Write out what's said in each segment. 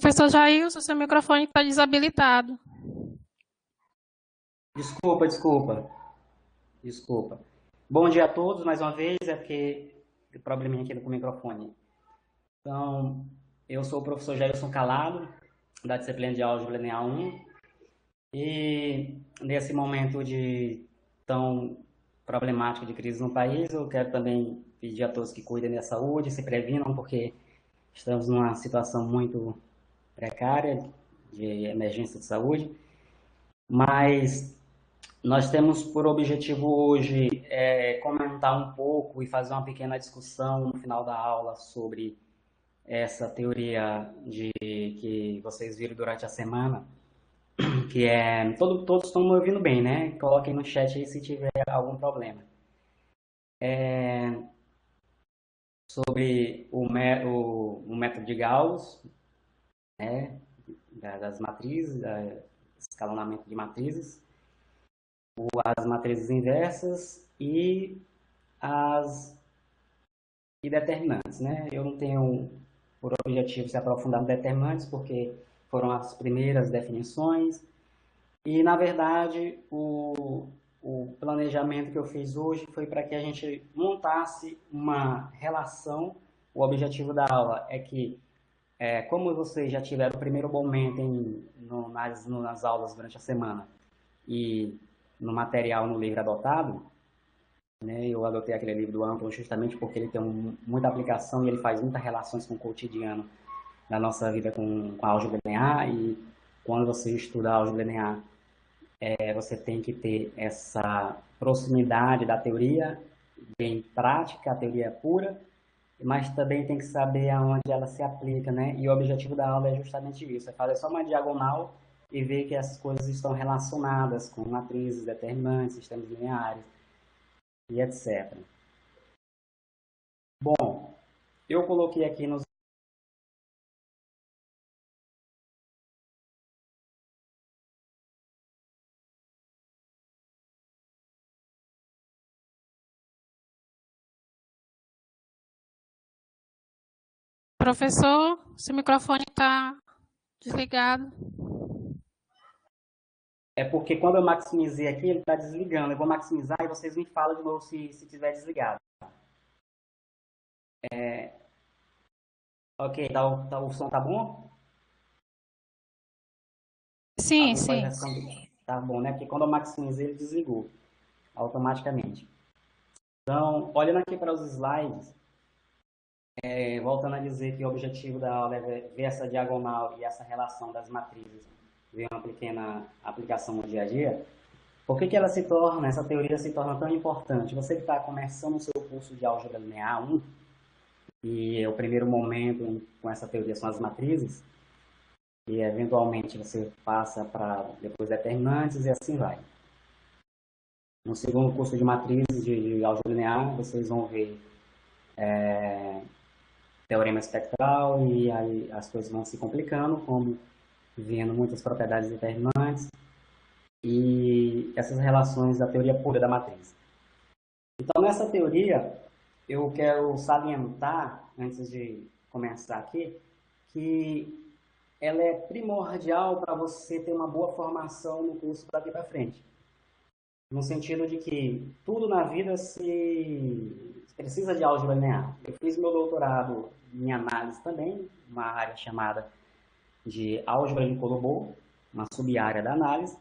Professor Jailson, seu microfone está desabilitado. Desculpa. Bom dia a todos, mais uma vez, é porque tem probleminha aqui com o microfone. Então, eu sou o professor Jailson Calado, da disciplina de Álgebra Linear 1, e nesse momento de tão problemático de crise no país, eu quero também pedir a todos que cuidem da saúde, se previnam, porque estamos numa situação muito precária de emergência de saúde, mas nós temos por objetivo hoje comentar um pouco e fazer uma pequena discussão no final da aula sobre essa teoria que vocês viram durante a semana, que é... Todos estão me ouvindo bem, né? Coloquem no chat aí se tiver algum problema. Sobre o método de Gauss, né? Das matrizes, escalonamento de matrizes, as matrizes inversas e as determinantes, né? Eu não tenho por objetivo se aprofundar em determinantes, porque foram as primeiras definições, e, na verdade, o planejamento que eu fiz hoje foi para que a gente montasse uma relação. O objetivo da aula é que, como vocês já tiveram o primeiro momento nas aulas durante a semana e no material no livro adotado, né, eu adotei aquele livro do Anton justamente porque ele tem muita aplicação e ele faz muitas relações com o cotidiano da nossa vida com a álgebra linear, e quando você estuda a álgebra linear, você tem que ter essa proximidade da teoria bem prática, a teoria pura, mas também tem que saber aonde ela se aplica, né? E o objetivo da aula é justamente isso, é fazer só uma diagonal e ver que essas coisas estão relacionadas com matrizes, determinantes, sistemas lineares e etc. Bom, eu coloquei aqui nos... Professor, seu microfone está desligado. É porque quando eu maximizei aqui, ele está desligando. Eu vou maximizar e vocês me falam de novo se estiver desligado. Ok, o som tá bom? Sim, Alguém pode sim. responder. Tá bom, né? Porque quando eu maximizei, ele desligou automaticamente. Então, olhando aqui para os slides, voltando a dizer que o objetivo da aula é ver essa diagonal e essa relação das matrizes, ver uma pequena aplicação no dia a dia. Por que essa teoria se torna tão importante? Você que está começando o seu curso de álgebra linear 1, e o primeiro momento com essa teoria são as matrizes, e eventualmente você passa para depois determinantes e assim vai. No segundo curso de matrizes de álgebra linear, vocês vão ver teorema espectral, e aí as coisas vão se complicando, como vendo muitas propriedades determinantes e essas relações da teoria pura da matriz. Então, nessa teoria, eu quero salientar, antes de começar aqui, que ela é primordial para você ter uma boa formação no curso daqui para frente. No sentido de que tudo na vida se precisa de álgebra linear. Eu fiz meu doutorado em análise também, uma área chamada de álgebra de Colobot, uma sub-área da análise,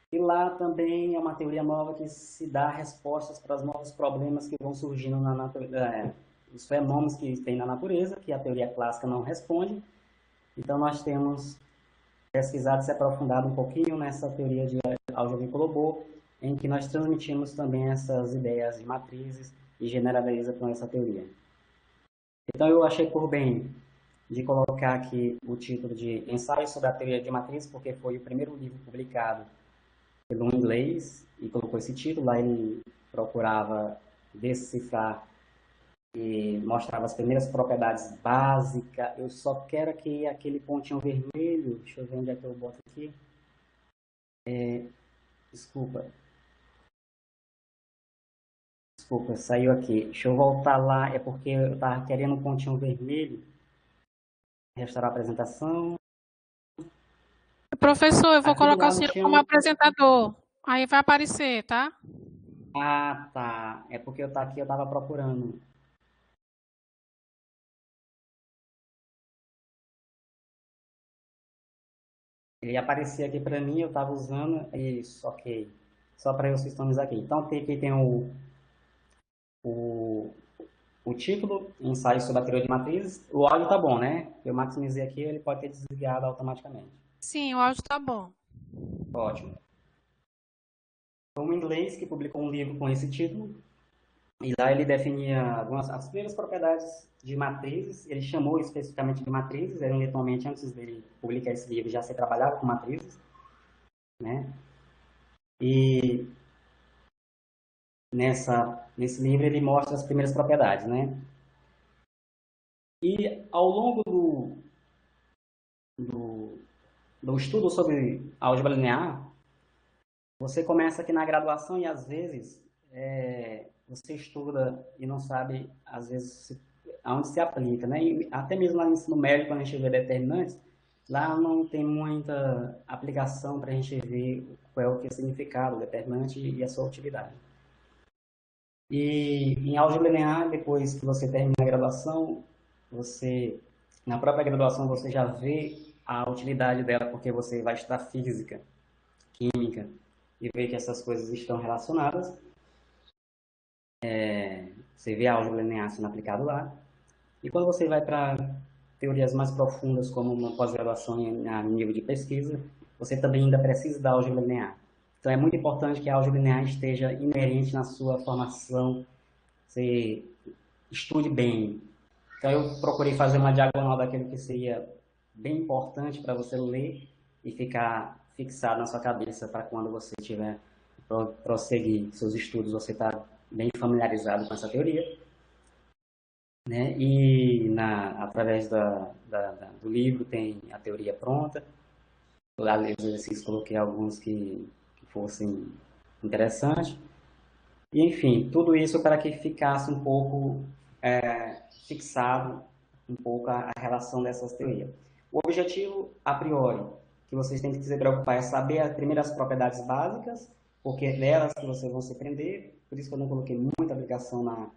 e lá também é uma teoria nova que se dá respostas para os novos problemas que vão surgindo na natureza, os fenômenos que tem na natureza, que a teoria clássica não responde. Então, nós temos pesquisado e se aprofundado um pouquinho nessa teoria de álgebra de Colobot, em que nós transmitimos também essas ideias de matrizes e generaliza com essa teoria. Então, eu achei por bem de colocar aqui o título de Ensaio sobre a Teoria de Matrizes, porque foi o primeiro livro publicado pelo inglês, e colocou esse título. Lá ele procurava decifrar e mostrava as primeiras propriedades básicas. Eu só quero aquele pontinho vermelho, deixa eu ver onde é que eu boto aqui. Desculpa, saiu aqui. Deixa eu voltar lá, é porque eu estava querendo um pontinho vermelho. Restaurar a apresentação. Professor, eu vou Aqui do colocar o lado senhor tinha como um... apresentador. Aí vai aparecer, tá? Ah, tá. É porque eu tá aqui, eu tava procurando. Ele aparecia aqui para mim, eu estava usando isso, ok. Só para eu sistemizar aqui. Então, aqui tem o, o título, ensaio sobre a teoria de matrizes. O áudio tá bom, né? Eu maximizei aqui, ele pode ter desligado automaticamente. Sim, o áudio tá bom. Ótimo. Então, um inglês que publicou um livro com esse título, e lá ele definia as primeiras propriedades de matrizes, ele chamou especificamente de matrizes, eventualmente antes dele publicar esse livro já se trabalhava com matrizes, né? E nesse livro ele mostra as primeiras propriedades, né? E ao longo do, do estudo sobre álgebra linear, você começa aqui na graduação e às vezes você estuda e não sabe, às vezes, aonde se aplica, né? E até mesmo lá no ensino médio, quando a gente vê determinantes, lá não tem muita aplicação para a gente ver qual é o que é o significado do determinante e a sua utilidade. E em álgebra linear, depois que você termina a graduação, na própria graduação, você já vê a utilidade dela, porque você vai estudar física, química, e vê que essas coisas estão relacionadas. Você vê a álgebra linear sendo aplicado lá. E quando você vai para teorias mais profundas, como uma pós-graduação em nível de pesquisa, você também ainda precisa da álgebra linear. Então é muito importante que a álgebra linear esteja inerente na sua formação, você estude bem. Então eu procurei fazer uma diagonal daquilo que seria bem importante para você ler e ficar fixado na sua cabeça para quando você tiver prosseguir seus estudos, você está bem familiarizado com essa teoria, né? E através do livro tem a teoria pronta. Lá nos exercícios coloquei alguns que fossem interessantes. E, enfim, tudo isso para que ficasse um pouco fixado um pouco a relação dessas teorias. O objetivo, a priori, que vocês têm que se preocupar é saber as primeiras propriedades básicas, porque é delas que vocês vão se prender. Por isso que eu não coloquei muita aplicação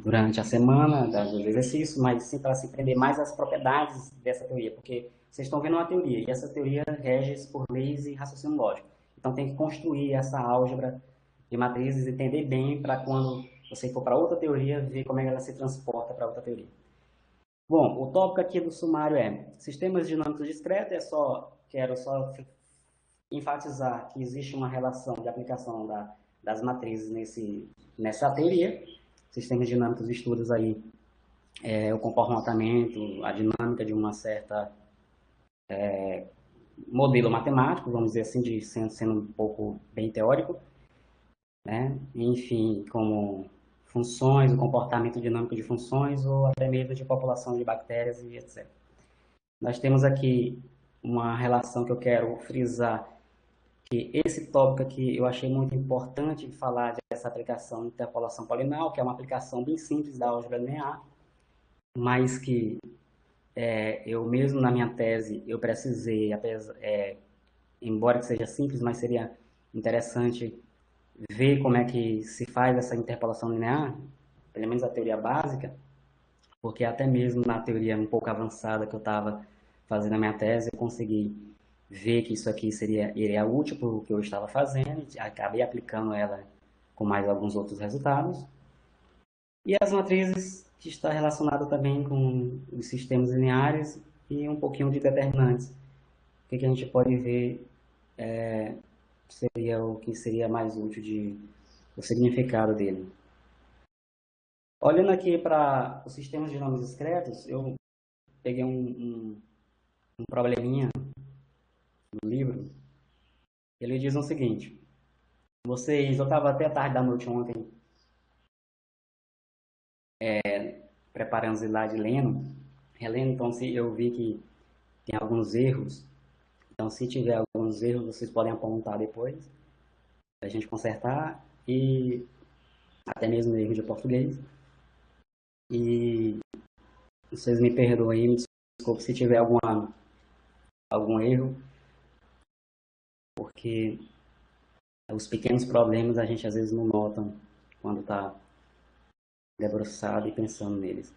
durante a semana dos exercícios, mas sim para se prender mais às propriedades dessa teoria, porque vocês estão vendo uma teoria, e essa teoria rege por leis e raciocínio lógico. Então tem que construir essa álgebra de matrizes, entender bem para quando você for para outra teoria, ver como é que ela se transporta para outra teoria. Bom, o tópico aqui do sumário é sistemas dinâmicos discretos. Quero só enfatizar que existe uma relação de aplicação das matrizes nessa teoria. Sistemas dinâmicos estudos aí o comportamento, a dinâmica de uma certa modelo matemático, vamos dizer assim, sendo um pouco bem teórico, né? Enfim, como funções, o comportamento dinâmico de funções ou até mesmo de população de bactérias e etc. Nós temos aqui uma relação que eu quero frisar, que esse tópico aqui eu achei muito importante falar dessa aplicação de interpolação polinal, que é uma aplicação bem simples da álgebra linear, mas que eu mesmo na minha tese eu precisei, embora que seja simples, mas seria interessante ver como é que se faz essa interpolação linear, pelo menos a teoria básica, porque até mesmo na teoria um pouco avançada que eu estava fazendo a minha tese, eu consegui ver que isso aqui iria útil para o que eu estava fazendo, e acabei aplicando ela com mais alguns outros resultados. E as matrizes, que está relacionado também com os sistemas lineares e um pouquinho de determinantes. O que a gente pode ver seria o que seria mais útil o significado dele. Olhando aqui para os sistemas de nomes discretos, eu peguei um probleminha no livro. Ele diz o seguinte: eu estava até tarde da noite ontem preparando os slides, relendo, então se eu vi que tem alguns erros, então se tiver alguns erros, vocês podem apontar depois, para a gente consertar, e até mesmo erro de português. E vocês me perdoem, me desculpe se tiver alguma algum erro, porque os pequenos problemas a gente às vezes não nota quando está debruçado e pensando neles.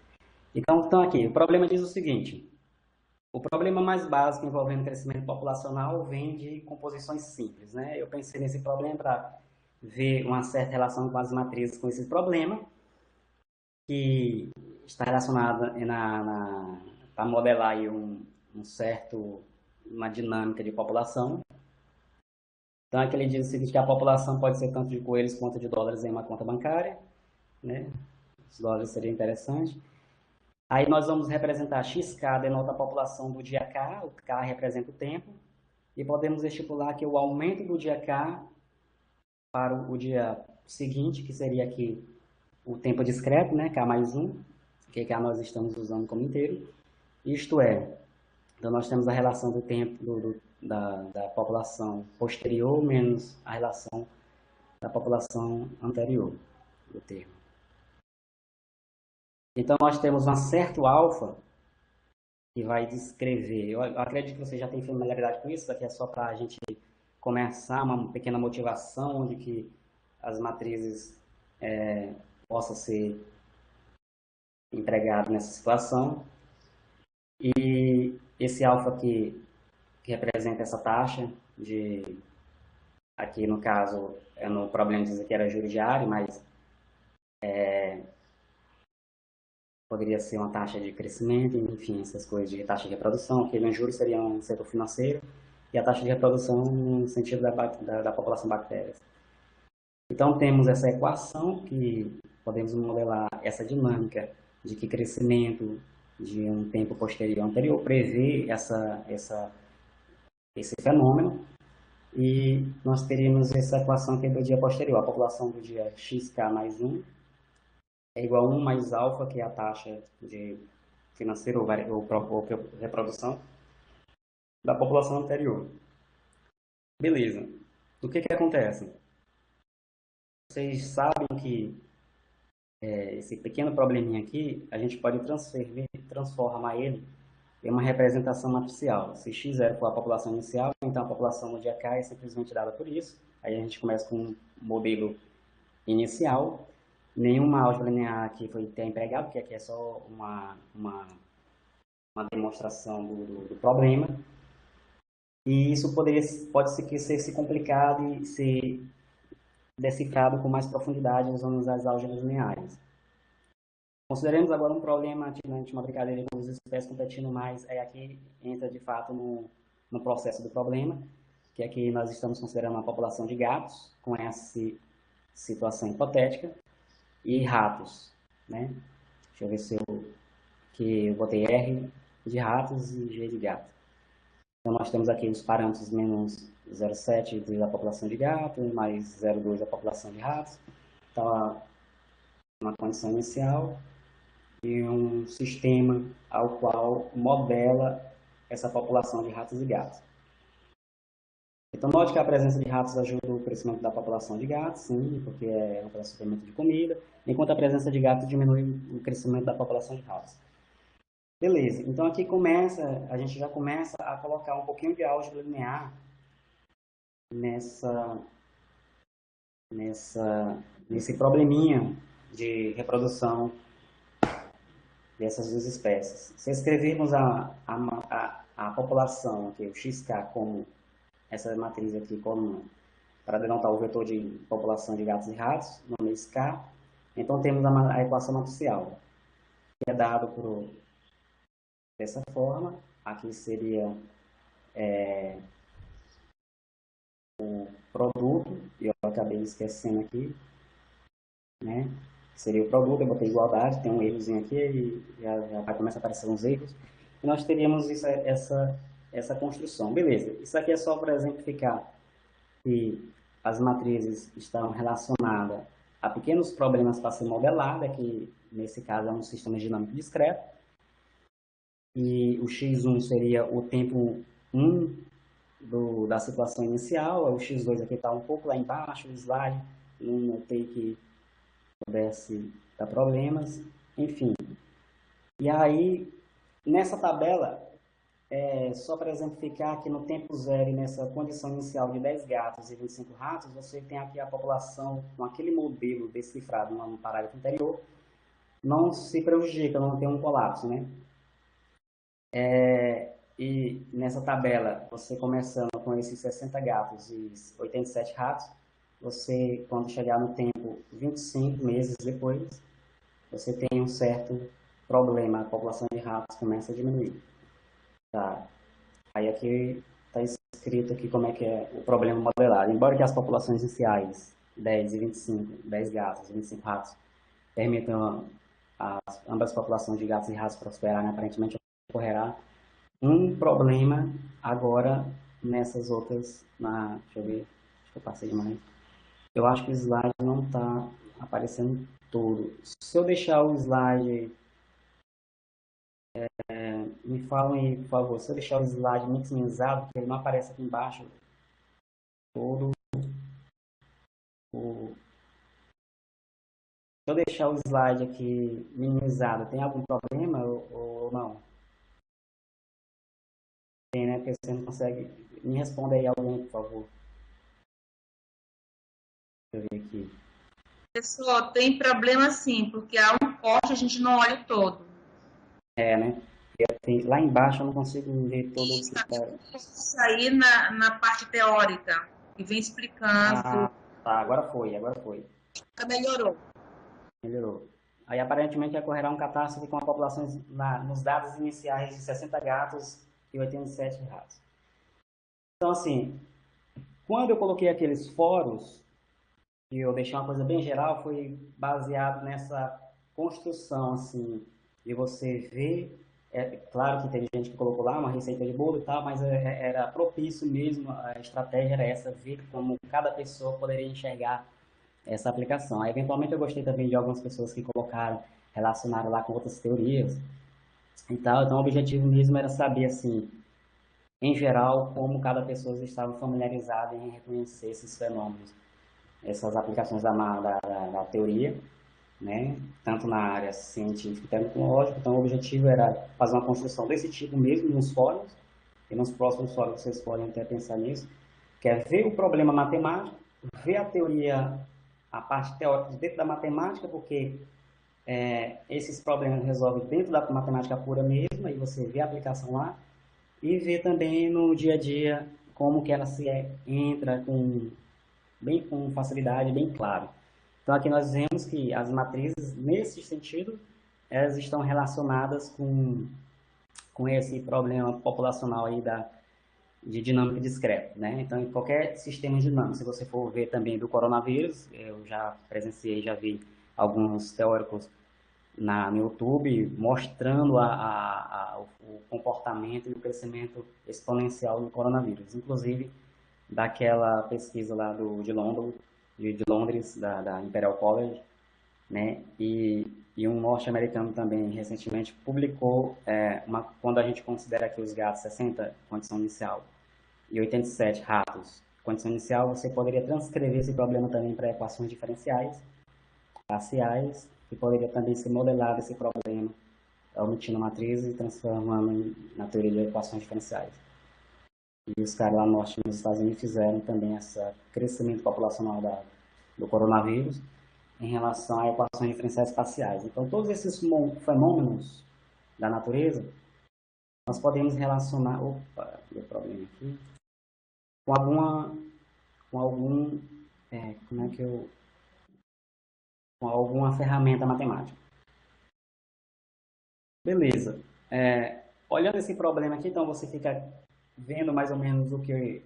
Então aqui, o problema diz o seguinte: o problema mais básico envolvendo crescimento populacional vem de composições simples, né? Eu pensei nesse problema para ver uma certa relação com as matrizes com esse problema, que está relacionada para modelar aí uma dinâmica de população. Então aqui ele diz o seguinte, que a população pode ser tanto de coelhos quanto de dólares em uma conta bancária, né? Os dólares seria interessante. Aí nós vamos representar XK, denota a população do dia K, o K representa o tempo, e podemos estipular que o aumento do dia K para o dia seguinte, que seria aqui o tempo discreto, né, K mais 1, que K nós estamos usando como inteiro, isto é, então nós temos a relação do tempo da população posterior menos a relação da população anterior do termo. Então nós temos um certo alfa que vai descrever, eu acredito que você já tem familiaridade com isso, daqui é só para a gente começar uma pequena motivação de que as matrizes possam ser empregadas nessa situação. E esse alfa aqui, que representa essa taxa, aqui no caso, no problema diz que era juros diário, mas poderia ser uma taxa de crescimento, enfim, essas coisas de taxa de reprodução, que no juros seria um setor financeiro, e a taxa de reprodução no sentido da população bactérias. Então, temos essa equação que podemos modelar essa dinâmica de que crescimento de um tempo posterior ao anterior prevê esse fenômeno, e nós teríamos essa equação aqui do dia posterior. A população do dia xk mais 1 é igual a 1 mais alfa, que é a taxa de financeira ou reprodução da população anterior. Beleza. O que acontece? Vocês sabem que esse pequeno probleminha aqui, a gente pode transformar ele em uma representação matricial. Se x0 for a população inicial, então a população no dia K é simplesmente dada por isso. Aí a gente começa com um modelo inicial. Nenhuma álgebra linear aqui foi empregada, porque aqui é só uma demonstração do problema. E isso pode ser complicado e ser decifrado com mais profundidade usando as álgebras lineares. Consideremos agora um problema de uma brincadeira com as espécies competindo mais, aqui entra de fato no processo do problema, que aqui nós estamos considerando uma população de gatos, com essa situação hipotética, e ratos, né? Deixa eu ver se eu botei R de ratos e G de gato. Então nós temos aqui os parâmetros menos 0,7 da população de gato, mais 0,2 da população de ratos. Então, uma condição inicial e um sistema ao qual modela essa população de ratos e gatos. Então, note que a presença de ratos ajuda o crescimento da população de gatos, sim, porque é um suplemento de comida, enquanto a presença de gatos diminui o crescimento da população de ratos. Beleza, então aqui a gente já começa a colocar um pouquinho de álgebra linear nesse probleminha de reprodução dessas duas espécies. Se escrevermos a população, aqui, o XK, como essa matriz aqui, como para denotar o vetor de população de gatos e ratos, nome K, então temos a equação matricial, que é dado dessa forma. Aqui seria o produto, e eu acabei esquecendo aqui, né? Seria o produto, eu botei igualdade, tem um errozinho aqui, e já vai começar a aparecer uns erros, e nós teríamos essa construção. Beleza, isso aqui é só para exemplificar que as matrizes estão relacionadas a pequenos problemas para ser modelada, que nesse caso é um sistema dinâmico discreto, e o x1 seria o tempo 1 da situação inicial, o x2 aqui está um pouco lá embaixo, o slide, não notei que pudesse dar problemas, enfim. E aí, nessa tabela, Só para exemplificar que no tempo zero e nessa condição inicial de 10 gatos e 25 ratos, você tem aqui a população com aquele modelo decifrado no parágrafo anterior, não se prejudica, não tem um colapso, né? E nessa tabela, você começando com esses 60 gatos e 87 ratos, você, quando chegar no tempo 25 meses depois, você tem um certo problema, a população de ratos começa a diminuir. Tá? Aí aqui está escrito aqui como é que é o problema modelado. Embora que as populações iniciais, 10 e 25, 10 gatos e 25 ratos, permitam ambas as populações de gatos e ratos prosperarem, aparentemente ocorrerá um problema agora nessas outras, deixa eu ver, acho que eu passei demais. Eu acho que o slide não está aparecendo todo. Se eu deixar o slide, me falem aí, por favor, se eu deixar o slide maximizado, porque ele não aparece aqui embaixo, todo o... Se eu deixar o slide aqui minimizado, tem algum problema ou não? Tem, né? Porque você não consegue... Me responda aí alguém, por favor. Deixa eu ver aqui. Pessoal, tem problema sim, porque há um corte, a gente não olha o todo. Né? Lá embaixo eu não consigo ver todo Isso, o que está... Isso aí na parte teórica, que vem explicando. Tá, agora foi. Melhorou. Melhorou. Aí, aparentemente, ocorrerá um catástrofe com a população nos dados iniciais de 60 gatos e 87 ratos. Então, assim, quando eu coloquei aqueles fóruns, e eu deixei uma coisa bem geral, foi baseado nessa construção, assim, de você ver. Claro que teve gente que colocou lá uma receita de bolo e tal, mas era propício mesmo, a estratégia era essa, ver como cada pessoa poderia enxergar essa aplicação. Aí, eventualmente, eu gostei também de algumas pessoas que colocaram, relacionaram lá com outras teorias e tal. Então, o objetivo mesmo era saber, assim, em geral, como cada pessoa estava familiarizada em reconhecer esses fenômenos, essas aplicações da teoria, né? Tanto na área científica e tecnológica. Então, o objetivo era fazer uma construção desse tipo mesmo nos fóruns, e nos próximos fóruns vocês podem até pensar nisso, que é ver o problema matemático, ver a teoria, a parte teórica dentro da matemática, porque esses problemas resolvem dentro da matemática pura mesmo, aí você vê a aplicação lá, e ver também no dia a dia como que ela entra bem com facilidade, bem claro. Então, aqui nós vemos que as matrizes, nesse sentido, elas estão relacionadas com esse problema populacional aí de dinâmica discreta, né? Então, em qualquer sistema dinâmico, se você for ver também do coronavírus, eu já presenciei, já vi alguns teóricos no YouTube mostrando o comportamento e o crescimento exponencial do coronavírus, inclusive daquela pesquisa lá de Londres, da Imperial College, né? E um norte-americano também recentemente publicou, quando a gente considera que os gatos 60, condição inicial, e 87 ratos, condição inicial, você poderia transcrever esse problema também para equações diferenciais, parciais, e poderia também ser modelado esse problema, omitindo a matriz e transformando na teoria de equações diferenciais. E os caras lá no norte nos Estados Unidos fizeram também esse crescimento populacional do coronavírus em relação a equações diferenciais parciais. Então, todos esses fenômenos da natureza, nós podemos relacionar... Opa, deu problema aqui. Com alguma ferramenta matemática. Beleza. Olhando esse problema aqui, então você fica vendo mais ou menos o que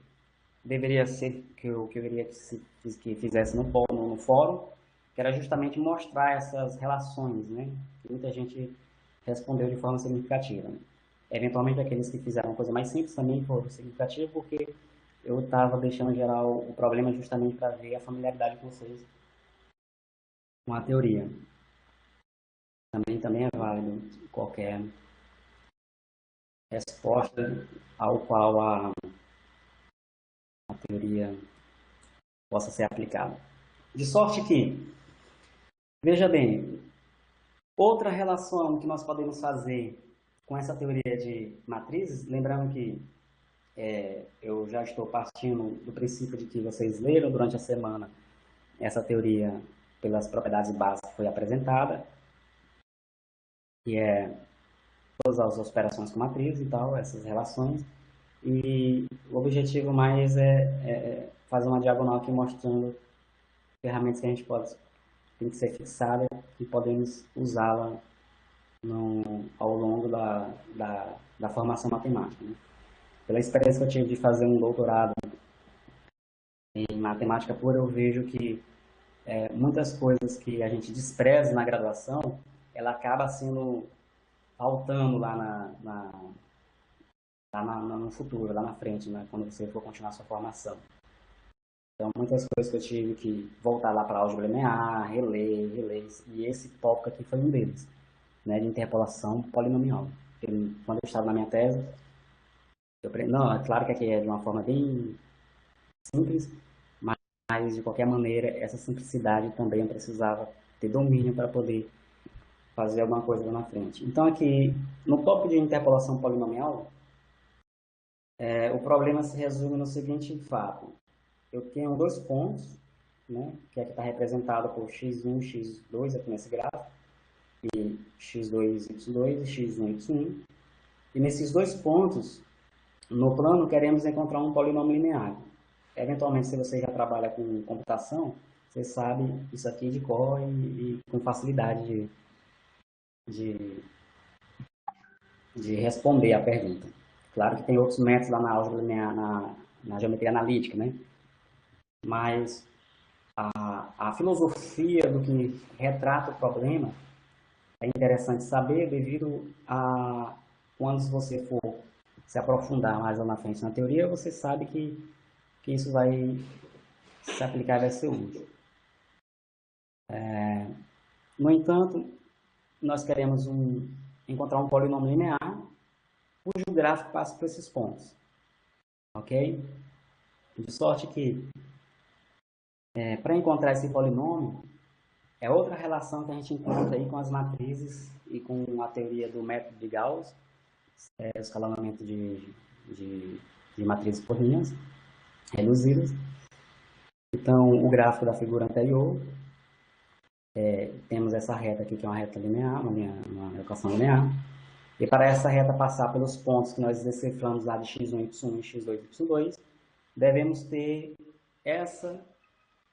deveria ser, que eu queria que fizesse no fórum, que era justamente mostrar essas relações, né? Muita gente respondeu de forma significativa. Né? Eventualmente, aqueles que fizeram uma coisa mais simples também foram significativos, porque eu estava deixando geral o problema justamente para ver a familiaridade com vocês com a teoria. Também é válido qualquer resposta ao qual a teoria possa ser aplicada. De sorte que, veja bem, outra relação que nós podemos fazer com essa teoria de matrizes, lembrando que eu já estou partindo do princípio de que vocês leram durante a semana essa teoria pelas propriedades básicas que foi apresentada, que é todas as operações com matrizes e tal, essas relações. E o objetivo mais é fazer uma diagonal aqui mostrando ferramentas que a gente tem que ser fixada e podemos usá-la ao longo da formação matemática. Né? Pela experiência que eu tive de fazer um doutorado em matemática pura, eu vejo que muitas coisas que a gente despreza na graduação, ela acaba sendo faltando lá no futuro, lá na frente, né, quando você for continuar sua formação. Então, muitas coisas que eu tive que voltar lá para a álgebra linear, reler, e esse tópico aqui foi um deles, né, de interpolação polinomial. Quando eu estava na minha tese, não, é claro que aqui é de uma forma bem simples, mas de qualquer maneira, essa simplicidade também eu precisava ter domínio para poder fazer alguma coisa lá na frente. Então, aqui, no tópico de interpolação polinomial, o problema se resume no seguinte fato. Eu tenho dois pontos, né, que aqui está representado por x1 e x2 aqui nesse gráfico, e x2, y2 e x1, y1. E nesses dois pontos, no plano, queremos encontrar um polinômio linear. Eventualmente, se você já trabalha com computação, você sabe isso aqui de cor e com facilidade de responder a pergunta. Claro que tem outros métodos lá na álgebra linear, na geometria analítica, né? Mas a filosofia do que retrata o problema é interessante saber devido a quando você for se aprofundar mais lá na frente na teoria, você sabe que isso vai se aplicar e vai ser útil. No entanto, nós queremos encontrar um polinômio linear cujo gráfico passa por esses pontos. Ok? De sorte que, para encontrar esse polinômio, é outra relação que a gente encontra aí com as matrizes e com a teoria do método de Gauss, escalonamento de matrizes por linhas reduzidas. Então, o gráfico da figura anterior, temos essa reta aqui, que é uma reta linear, uma equação linear. E para essa reta passar pelos pontos que nós deciframos lá de x1, y1 e x2, y2, devemos ter essa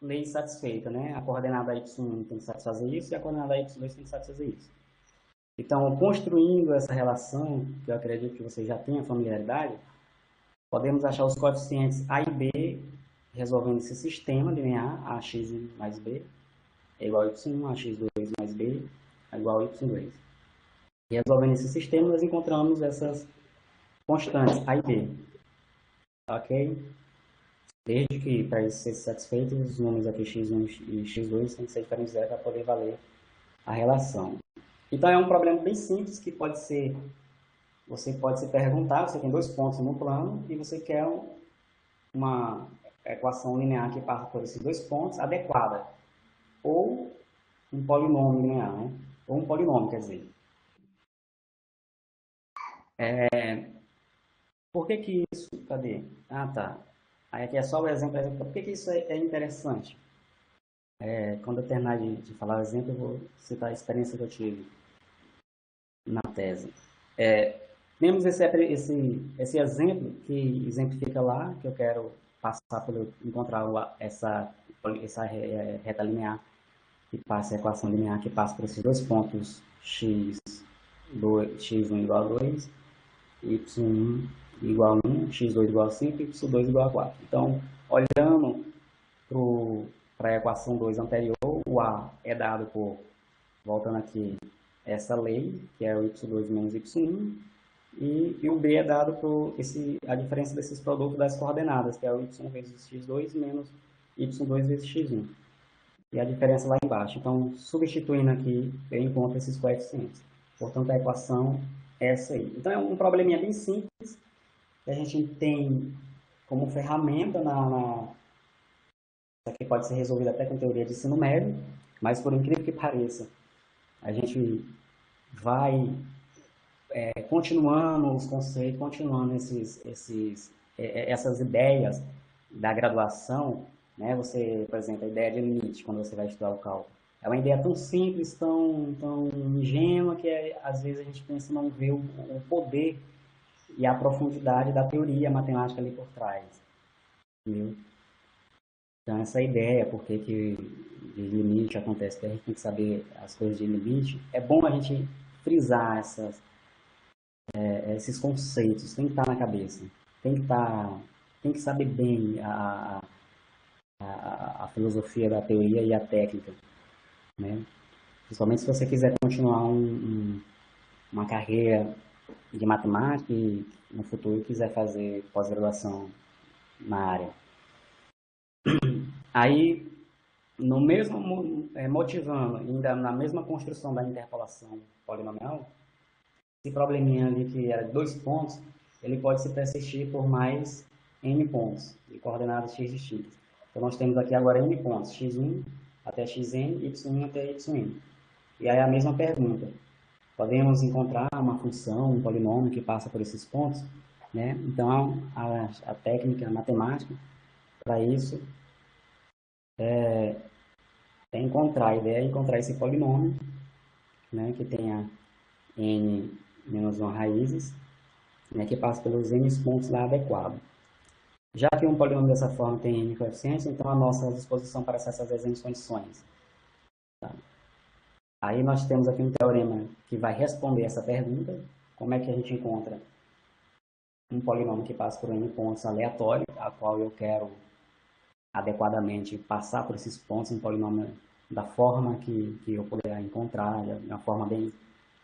lei satisfeita, né? A coordenada y1 tem que satisfazer isso e a coordenada y2 tem que satisfazer isso. Então, construindo essa relação, que eu acredito que você já tenha familiaridade, podemos achar os coeficientes a e b resolvendo esse sistema linear, ax mais b é igual a y1, ax2 mais b é igual a y2. E resolvendo esse sistema, nós encontramos essas constantes a e b. Ok? Desde que, para isso ser satisfeito, os números aqui x1 e x2 têm que ser diferentes de zero para poder valer a relação. Então, é um problema bem simples que você pode se perguntar, você tem dois pontos no plano e você quer uma equação linear que passa por esses dois pontos adequada. Ou um polinômio linear, né? Ou um polinômio, quer dizer. Por que isso... Cadê? Ah, tá. Aí aqui é só o exemplo. Por que isso é interessante? Quando eu terminar de falar o exemplo, eu vou citar a experiência que eu tive na tese. Temos esse exemplo que exemplifica lá, que eu quero passar por encontrar essa reta linear que passa a equação linear que passa por esses dois pontos x1 igual a 2, y1 igual a 1, x2 igual a 5 e y2 igual a 4. Então, olhando para a equação 2 anterior, o A é dado por, voltando aqui, essa lei, que é o y2 menos y1, e o B é dado por a diferença desses produtos das coordenadas, que é o y vezes x2 menos y2 vezes x1. E a diferença lá embaixo. Então, substituindo aqui, eu encontro esses coeficientes. Portanto, a equação é essa aí. Então, é um probleminha bem simples, que a gente tem como ferramenta isso aqui pode ser resolvido até com teoria de ensino médio, mas por incrível que pareça, a gente vai continuando os conceitos, continuando essas ideias da graduação, né? Você, por exemplo, a ideia de limite, quando você vai estudar o cálculo, é uma ideia tão simples, tão ingênua, que às vezes a gente pensa não ver o poder e a profundidade da teoria matemática ali por trás. Entendeu? Então, essa ideia, por que de limite acontece, que a gente tem que saber as coisas de limite, é bom a gente frisar esses conceitos, tem que estar na cabeça, tem que saber bem a filosofia da teoria e a técnica, né? Principalmente se você quiser continuar uma carreira de matemática e no futuro quiser fazer pós-graduação na área. Aí, no mesmo, motivando, ainda na mesma construção da interpolação polinomial, esse probleminha ali que era 2 pontos, ele pode se persistir por mais n pontos, de coordenadas x distintas. Então, nós temos aqui agora n pontos, x1 até xn, y1 até yn. E aí a mesma pergunta, podemos encontrar uma função, um polinômio que passa por esses pontos, né? Então, a técnica matemática para isso é encontrar, a ideia é encontrar esse polinômio, né, que tenha n menos 1 raízes, né, que passa pelos n pontos lá adequados. Já que um polinômio dessa forma tem n coeficientes, então a nossa disposição para acessar as n condições. Tá? Aí nós temos aqui um teorema que vai responder essa pergunta, como é que a gente encontra um polinômio que passa por n pontos aleatório, a qual eu quero adequadamente passar por esses pontos, um polinômio da forma que eu puder encontrar, de uma forma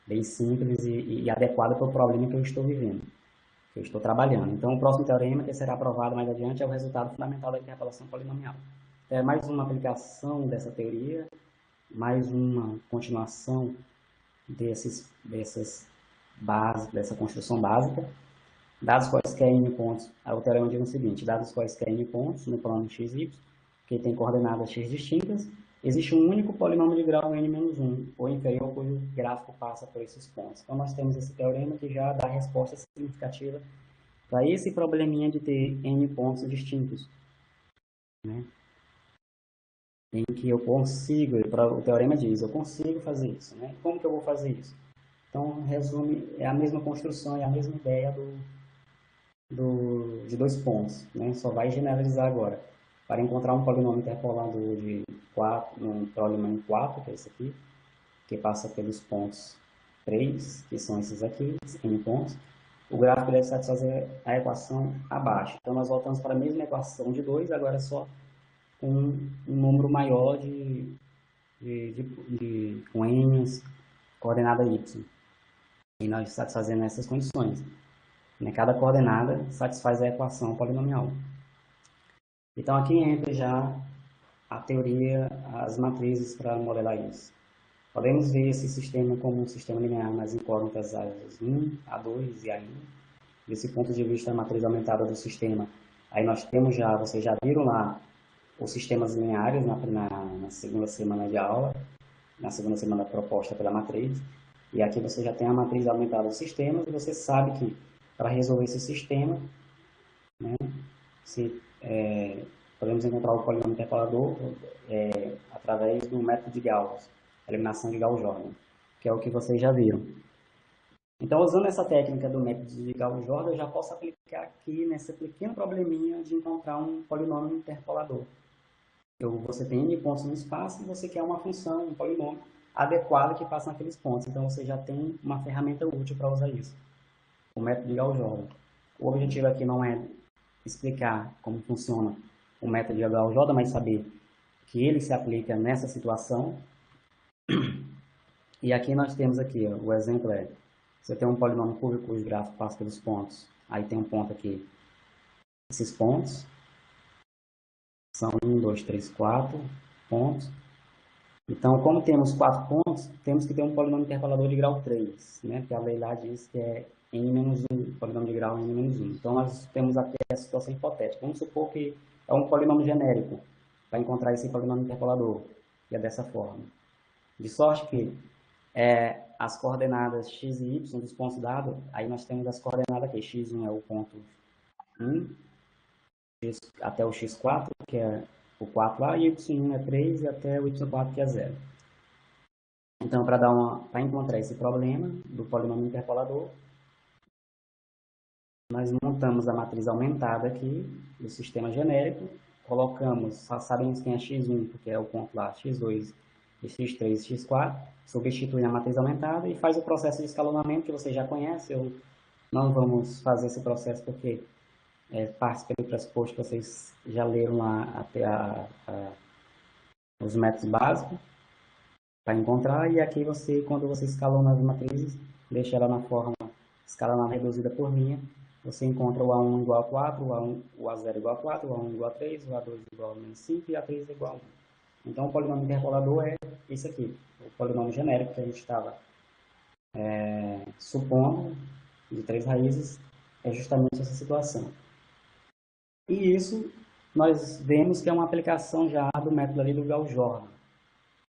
bem simples e adequada para o problema que eu estou vivendo, que eu estou trabalhando. Então, o próximo teorema, que será aprovado mais adiante, é o resultado fundamental da interpolação polinomial. É mais uma aplicação dessa teoria, mais uma continuação dessa construção básica. Dados quaisquer n pontos, o teorema diz o seguinte, dados quaisquer n pontos no plano xy, que tem coordenadas x distintas, existe um único polinômio de grau n-1, ou inferior, cujo gráfico passa por esses pontos. Então, nós temos esse teorema que já dá resposta significativa para esse probleminha de ter n pontos distintos, né? Em que eu consigo, o teorema diz, eu consigo fazer isso, né? Como que eu vou fazer isso? Então, resume, é a mesma construção, é a mesma ideia de 2 pontos, né? Só vai generalizar agora. Para encontrar um polinômio interpolador de 4, um polinômio 4, que é esse aqui, que passa pelos pontos 3, que são esses aqui, n pontos, o gráfico deve satisfazer a equação abaixo. Então, nós voltamos para a mesma equação de 2, agora só com um número maior com n, coordenada y. E nós satisfazendo essas condições. Cada coordenada satisfaz a equação polinomial. Então, aqui entra já a teoria, as matrizes para modelar isso. Podemos ver esse sistema como um sistema linear nas incógnitas A1, A2 e A1. Desse ponto de vista, a matriz aumentada do sistema. Aí nós temos já, vocês já viram lá, os sistemas lineares na segunda semana de aula, na segunda semana proposta pela matriz. E aqui você já tem a matriz aumentada dos sistemas, e você sabe que para resolver esse sistema, né, podemos encontrar o polinômio interpolador através do método de Gauss, a eliminação de Gauss-Jordan, que é o que vocês já viram. Então, usando essa técnica do método de Gauss-Jordan, eu já posso aplicar aqui nessa pequena probleminha de encontrar um polinômio interpolador. Você tem n pontos no espaço e você quer uma função, um polinômio adequado que passe naqueles pontos. Então, você já tem uma ferramenta útil para usar isso, o método de Gauss-Jordan. O objetivo aqui não é explicar como funciona o método de Gauss-Jordan, mas saber que ele se aplica nessa situação. E aqui nós temos aqui, ó, o exemplo você tem um polinômio cúbico cujo gráfico passa pelos pontos. Aí tem um ponto aqui. Esses pontos são 1, 2, 3, 4 pontos. Então, como temos 4 pontos, temos que ter um polinômio interpolador de grau 3, né? Porque a lei lá diz que é n-1, polinômio de grau n-1. Então, nós temos aqui a situação hipotética. Vamos supor que é um polinômio genérico para encontrar esse polinômio interpolador, que é dessa forma. De sorte que as coordenadas x e y dos pontos dados, aí nós temos as coordenadas aqui, x1 é o ponto 1, até o x4, que é o 4 lá, e y1 é 3 e até o y4, que é 0. Então, para encontrar esse problema do polinômio interpolador, nós montamos a matriz aumentada aqui do sistema genérico, colocamos, sabemos quem é x1, porque é o ponto lá, x2, x3 e x4, substitui na matriz aumentada e faz o processo de escalonamento que você já conhece. Eu não vamos fazer esse processo porque parte pelo pressuposto que vocês já leram lá até os métodos básicos para encontrar, e aqui você, quando você escalona as matrizes, deixa ela na forma escalonada reduzida por linha, você encontra o A1 igual a 4, o A0 igual a 4, o A1 igual a 3, o A2 igual a menos 5 e A3 igual a 1. Então, o polinômio interpolador é esse aqui, o polinômio genérico que a gente estava supondo, de 3 raízes, é justamente essa situação. E isso nós vemos que é uma aplicação já do método ali do Gauss-Jordan.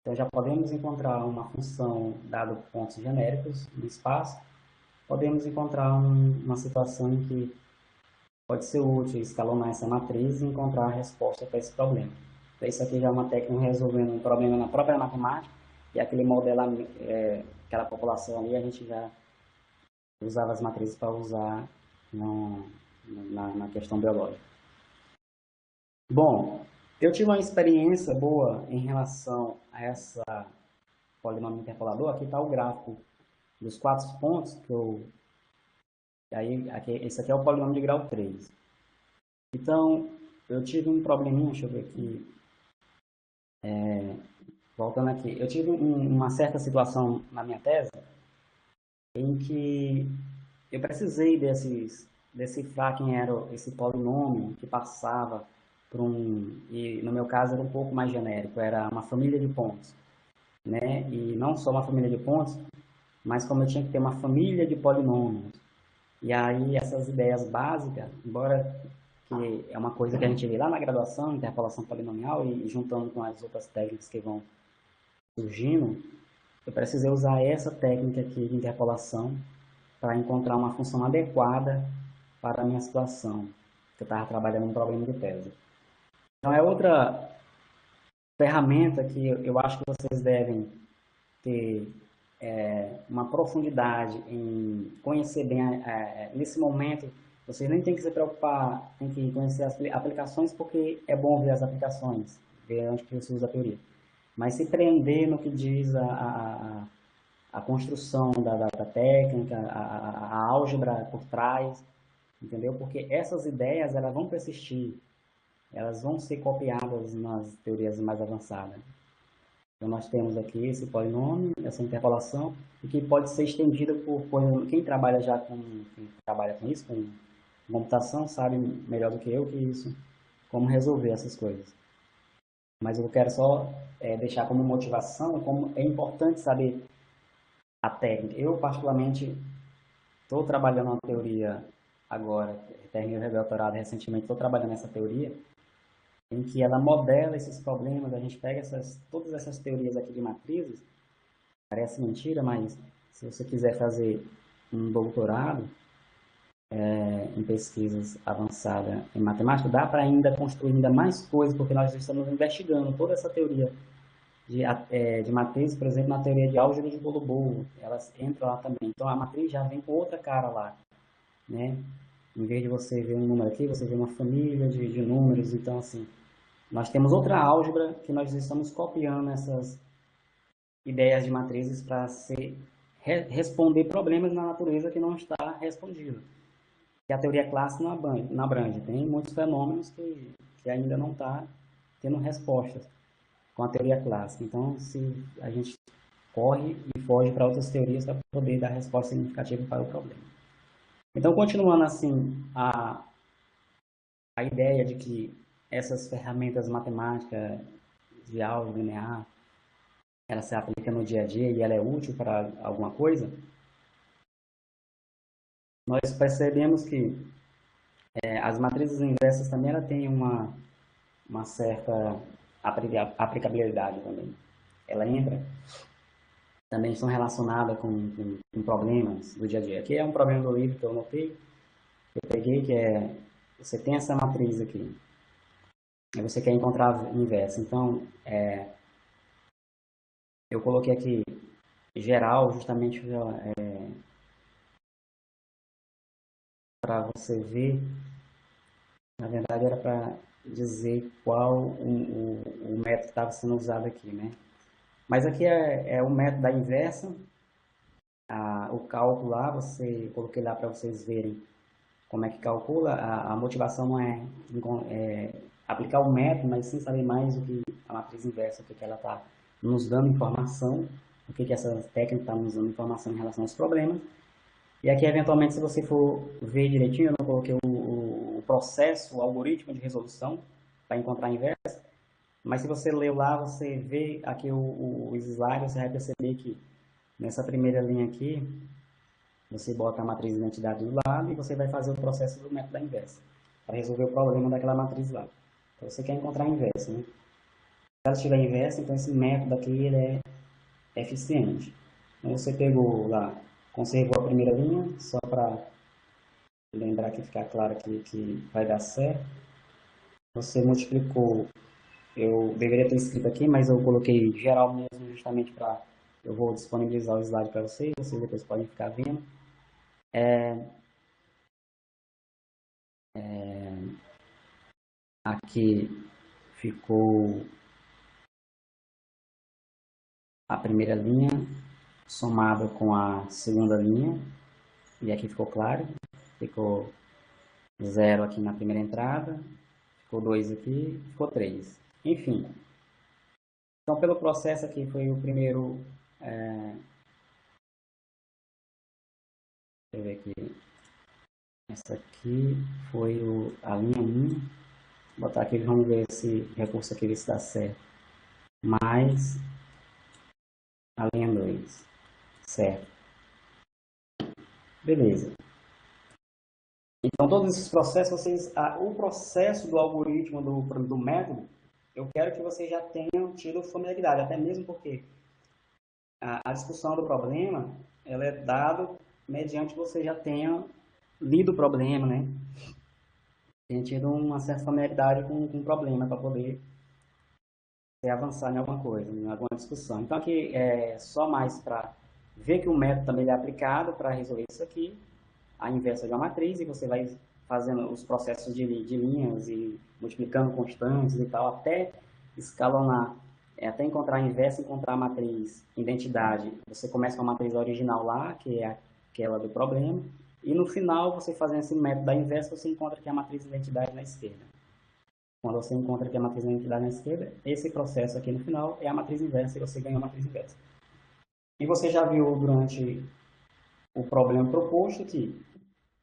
Então, já podemos encontrar uma função dado pontos genéricos no espaço, podemos encontrar uma situação em que pode ser útil escalonar essa matriz e encontrar a resposta para esse problema. Então, isso aqui já é uma técnica resolvendo um problema na própria matemática, e aquele modelamento, aquela população ali, a gente já usava as matrizes para usar na questão biológica. Bom, eu tive uma experiência boa em relação a essa polinômio interpolador. Aqui está o gráfico dos 4 pontos que esse aqui é o polinômio de grau 3. Então, eu tive um probleminha, deixa eu ver aqui. Voltando aqui, eu tive uma certa situação na minha tese em que eu precisei decifrar quem era esse polinômio que passava por e no meu caso era um pouco mais genérico, era uma família de pontos, né? E não só uma família de pontos, mas como eu tinha que ter uma família de polinômios. E aí essas ideias básicas, embora que é uma coisa que a gente vê lá na graduação, interpolação polinomial, e juntando com as outras técnicas que vão surgindo, eu precisei usar essa técnica aqui de interpolação para encontrar uma função adequada para a minha situação, que eu estava trabalhando um problema de tese. Então, é outra ferramenta que eu acho que vocês devem ter uma profundidade em conhecer bem. Nesse momento, vocês nem tem que se preocupar, tem que conhecer as aplicações, porque é bom ver as aplicações, ver onde que você usa a teoria. Mas se prender no que diz a construção da técnica, a álgebra por trás, entendeu? Porque essas ideias, elas vão persistir, elas vão ser copiadas nas teorias mais avançadas. Então, nós temos aqui esse polinômio, essa interpolação, e que pode ser estendida por quem trabalha já quem trabalha com isso, com computação, sabe melhor do que eu que isso, como resolver essas coisas. Mas eu quero só deixar como motivação, como é importante saber a técnica. Eu, particularmente, estou trabalhando uma teoria agora, terminei o doutorado recentemente, estou trabalhando nessa teoria, em que ela modela esses problemas. A gente pega todas essas teorias aqui de matrizes, parece mentira, mas se você quiser fazer um doutorado em pesquisas avançadas em matemática, dá para ainda construir ainda mais coisas, porque nós estamos investigando toda essa teoria de matriz, por exemplo, na teoria de álgebra de bolo-bolo, elas entram lá também. Então, a matriz já vem com outra cara lá, né? Em vez de você ver um número aqui, você vê uma família de números. Então, assim, nós temos outra álgebra que nós estamos copiando essas ideias de matrizes para responder problemas na natureza que não está respondido. Que a teoria clássica não abrange. Tem muitos fenômenos que ainda não está tendo respostas com a teoria clássica. Então, se a gente corre e foge para outras teorias para poder dar resposta significativa para o problema. Então, continuando assim, a ideia de que essas ferramentas matemáticas de álgebra linear, ela se aplica no dia a dia e ela é útil para alguma coisa, nós percebemos que as matrizes inversas também ela tem uma certa aplicabilidade também. Ela entra também estão relacionadas com problemas do dia a dia. Aqui é um problema do livro que eu notei, que eu peguei, que é, você tem essa matriz aqui, e você quer encontrar a inversa. Então, eu coloquei aqui geral, justamente para você ver, na verdade era para dizer qual o método que estava sendo usado aqui, né? Mas aqui é o método da inversa, o cálculo lá, coloquei lá para vocês verem como é que calcula. A motivação não é aplicar o método, mas sim saber mais o que a matriz inversa, o que ela está nos dando informação, o que essa técnica está nos dando informação em relação aos problemas. E aqui, eventualmente, se você for ver direitinho, eu não coloquei o processo, o algoritmo de resolução para encontrar a inversa, mas se você ler lá, você vê aqui os slides, você vai perceber que nessa primeira linha aqui, você bota a matriz de identidade do lado e você vai fazer o processo do método da inversa, para resolver o problema daquela matriz lá. Então, você quer encontrar a inversa, né? Se ela estiver inversa, então esse método aqui ele é eficiente. Então, você pegou lá, conservou a primeira linha, só para lembrar que ficar claro aqui que vai dar certo. Você multiplicou, eu deveria ter escrito aqui, mas eu coloquei geral mesmo, justamente para, eu vou disponibilizar o slide para vocês depois podem ficar vendo. Aqui ficou a primeira linha somada com a segunda linha, e aqui ficou claro, ficou 0 aqui na primeira entrada, ficou 2 aqui, ficou 3. Enfim, então pelo processo aqui foi o primeiro, deixa eu ver aqui, essa aqui foi a linha 1, vou botar aqui, vamos ver esse recurso aqui, ver se dá certo, mais a linha 2, certo, beleza. Então, todos esses processos, o processo do algoritmo, do método, eu quero que vocês já tenham tido familiaridade, até mesmo porque a discussão do problema, ela é dada mediante você já tenha lido o problema, né? Tenha tido uma certa familiaridade com o problema para poder avançar em alguma coisa, em alguma discussão. Então, aqui é só mais para ver que o método também é aplicado para resolver isso aqui, a inversa de uma matriz, e você vai fazendo os processos de linhas e multiplicando constantes e tal, até escalonar, até encontrar a inversa, encontrar a matriz identidade. Você começa com a matriz original lá, que é aquela do problema, e no final, você fazendo esse método da inversa, você encontra aqui a matriz identidade na esquerda. Quando você encontra aqui a matriz identidade na esquerda, esse processo aqui no final é a matriz inversa, e você ganha a matriz inversa. E você já viu durante o problema proposto que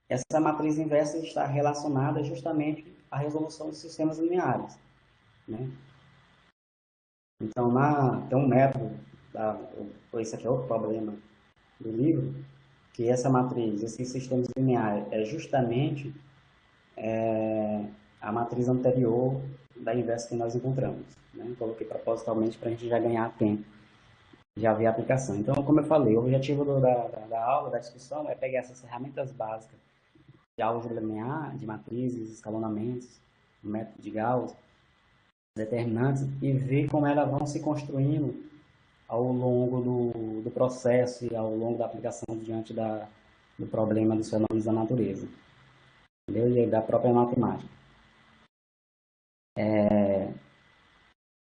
essa matriz inversa está relacionada justamente à resolução de sistemas lineares, né? Então, tem um método, esse aqui é outro problema do livro, que essa matriz, esses sistemas lineares, é justamente a matriz anterior da inversa que nós encontramos, né? Coloquei propositalmente para a gente já ganhar tempo, já ver a aplicação. Então, como eu falei, o objetivo da aula, da discussão, é pegar essas ferramentas básicas de álgebra linear, de matrizes, escalonamentos, método de Gauss, determinantes, e ver como elas vão se construindo ao longo do processo e ao longo da aplicação diante do problema dos fenômenos da natureza, entendeu? E da própria matemática.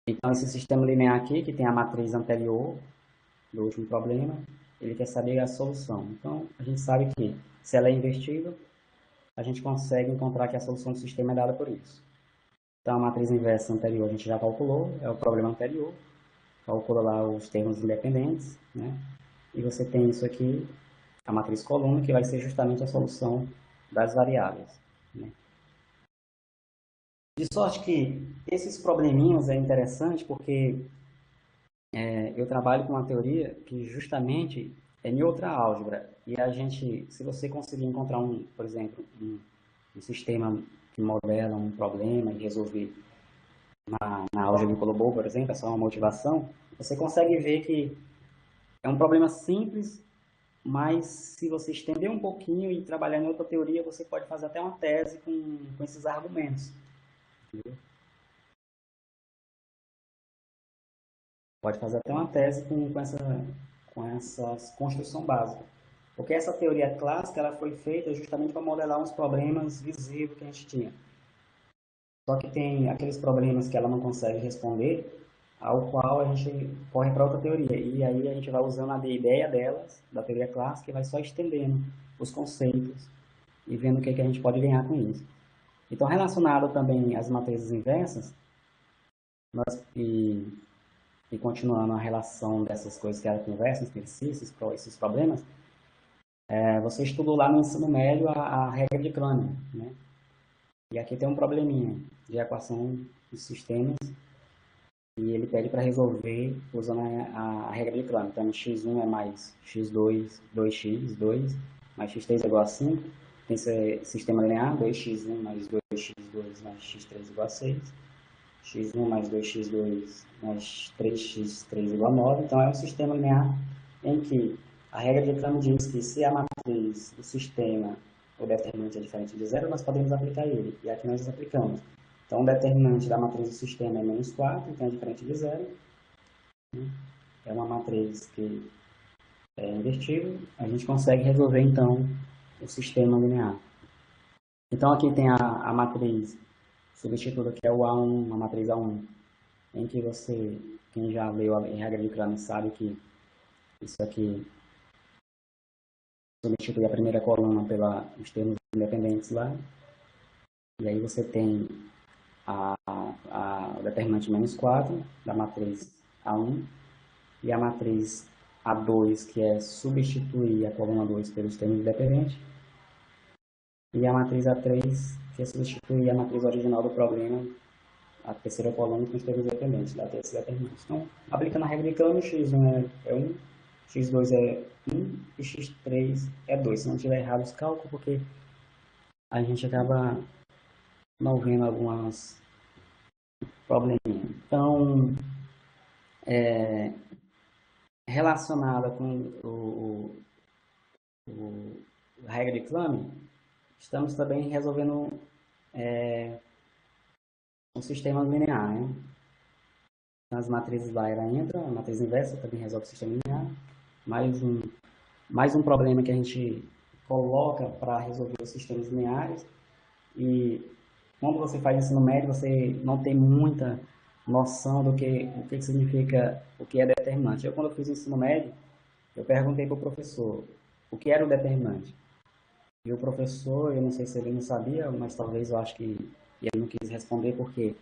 Então, esse sistema linear aqui, que tem a matriz anterior do último problema, ele quer saber a solução. Então, a gente sabe que, se ela é invertida, a gente consegue encontrar que a solução do sistema é dada por isso. Então, a matriz inversa anterior a gente já calculou, é o problema anterior, calcula lá os termos independentes, né? E você tem isso aqui, a matriz coluna, que vai ser justamente a solução das variáveis, né? De sorte que esses probleminhas é interessante porque eu trabalho com uma teoria que justamente é em outra álgebra. E a gente, se você conseguir encontrar por exemplo, um sistema que modela um problema e resolver na álgebra de Colobol, por exemplo, é só uma motivação, você consegue ver que É um problema simples, mas se você estender um pouquinho e trabalhar em outra teoria, você pode fazer até uma tese com esses argumentos. Entendeu? Pode fazer até uma tese com essa construção básica. Porque essa teoria clássica ela foi feita justamente para modelar uns problemas visíveis que a gente tinha. Só que tem aqueles problemas que ela não consegue responder, ao qual a gente corre para outra teoria. E aí a gente vai usando a ideia delas, da teoria clássica, e vai só estendendo os conceitos e vendo o que a gente pode ganhar com isso. Então, relacionado também às matrizes inversas, e continuando a relação dessas coisas que ela conversa, esses problemas, você estudou lá no ensino médio a regra de Krömer, né? E aqui tem um probleminha de equação de sistemas e ele pede para resolver usando a regra de Krömer. Então, x1 é mais x2, 2x, 2, mais x3 é igual a 5. Tem esse sistema linear, 2x1 mais 2x2 mais x3 igual a 6. x1 mais 2x2 mais 3x3 igual a 9. Então, é um sistema linear em que a regra de Krömer diz que se a matriz do sistema, o determinante é diferente de zero, nós podemos aplicar ele. E aqui nós aplicamos. Então, o determinante da matriz do sistema é menos 4, então é diferente de zero. É uma matriz que é invertível. A gente consegue resolver, então, o sistema linear. Então, aqui tem a matriz substituta, que é o A1, a matriz A1, em que você, quem já leu a regra de Krömer sabe que isso aqui substitui a primeira coluna pelos termos independentes lá. E aí você tem o determinante menos 4 da matriz A1 e a matriz A2, que é substituir a coluna 2 pelos termos independentes, e a matriz A3, que é substituir a matriz original do problema, a terceira coluna, com os termos independentes, da terceira determinante. Então, aplicando a regra de Krömer, x1 é 1, x2 é 1 e x3 é 2. Se não tiver errado os cálculos, porque a gente acaba não vendo algumas probleminhas. Então, relacionada com a regra de Krömer, estamos também resolvendo um sistema linear, né? As matrizes lá ela entra, a matriz inversa também resolve o sistema linear. Mais um problema que a gente coloca para resolver os sistemas lineares. E quando você faz ensino médio, você não tem muita noção do o que significa, o que é determinante. Quando eu fiz o ensino médio, eu perguntei para o professor o que era o determinante. E o professor, eu não sei se ele não sabia, mas talvez eu acho que ele não quis responder, porque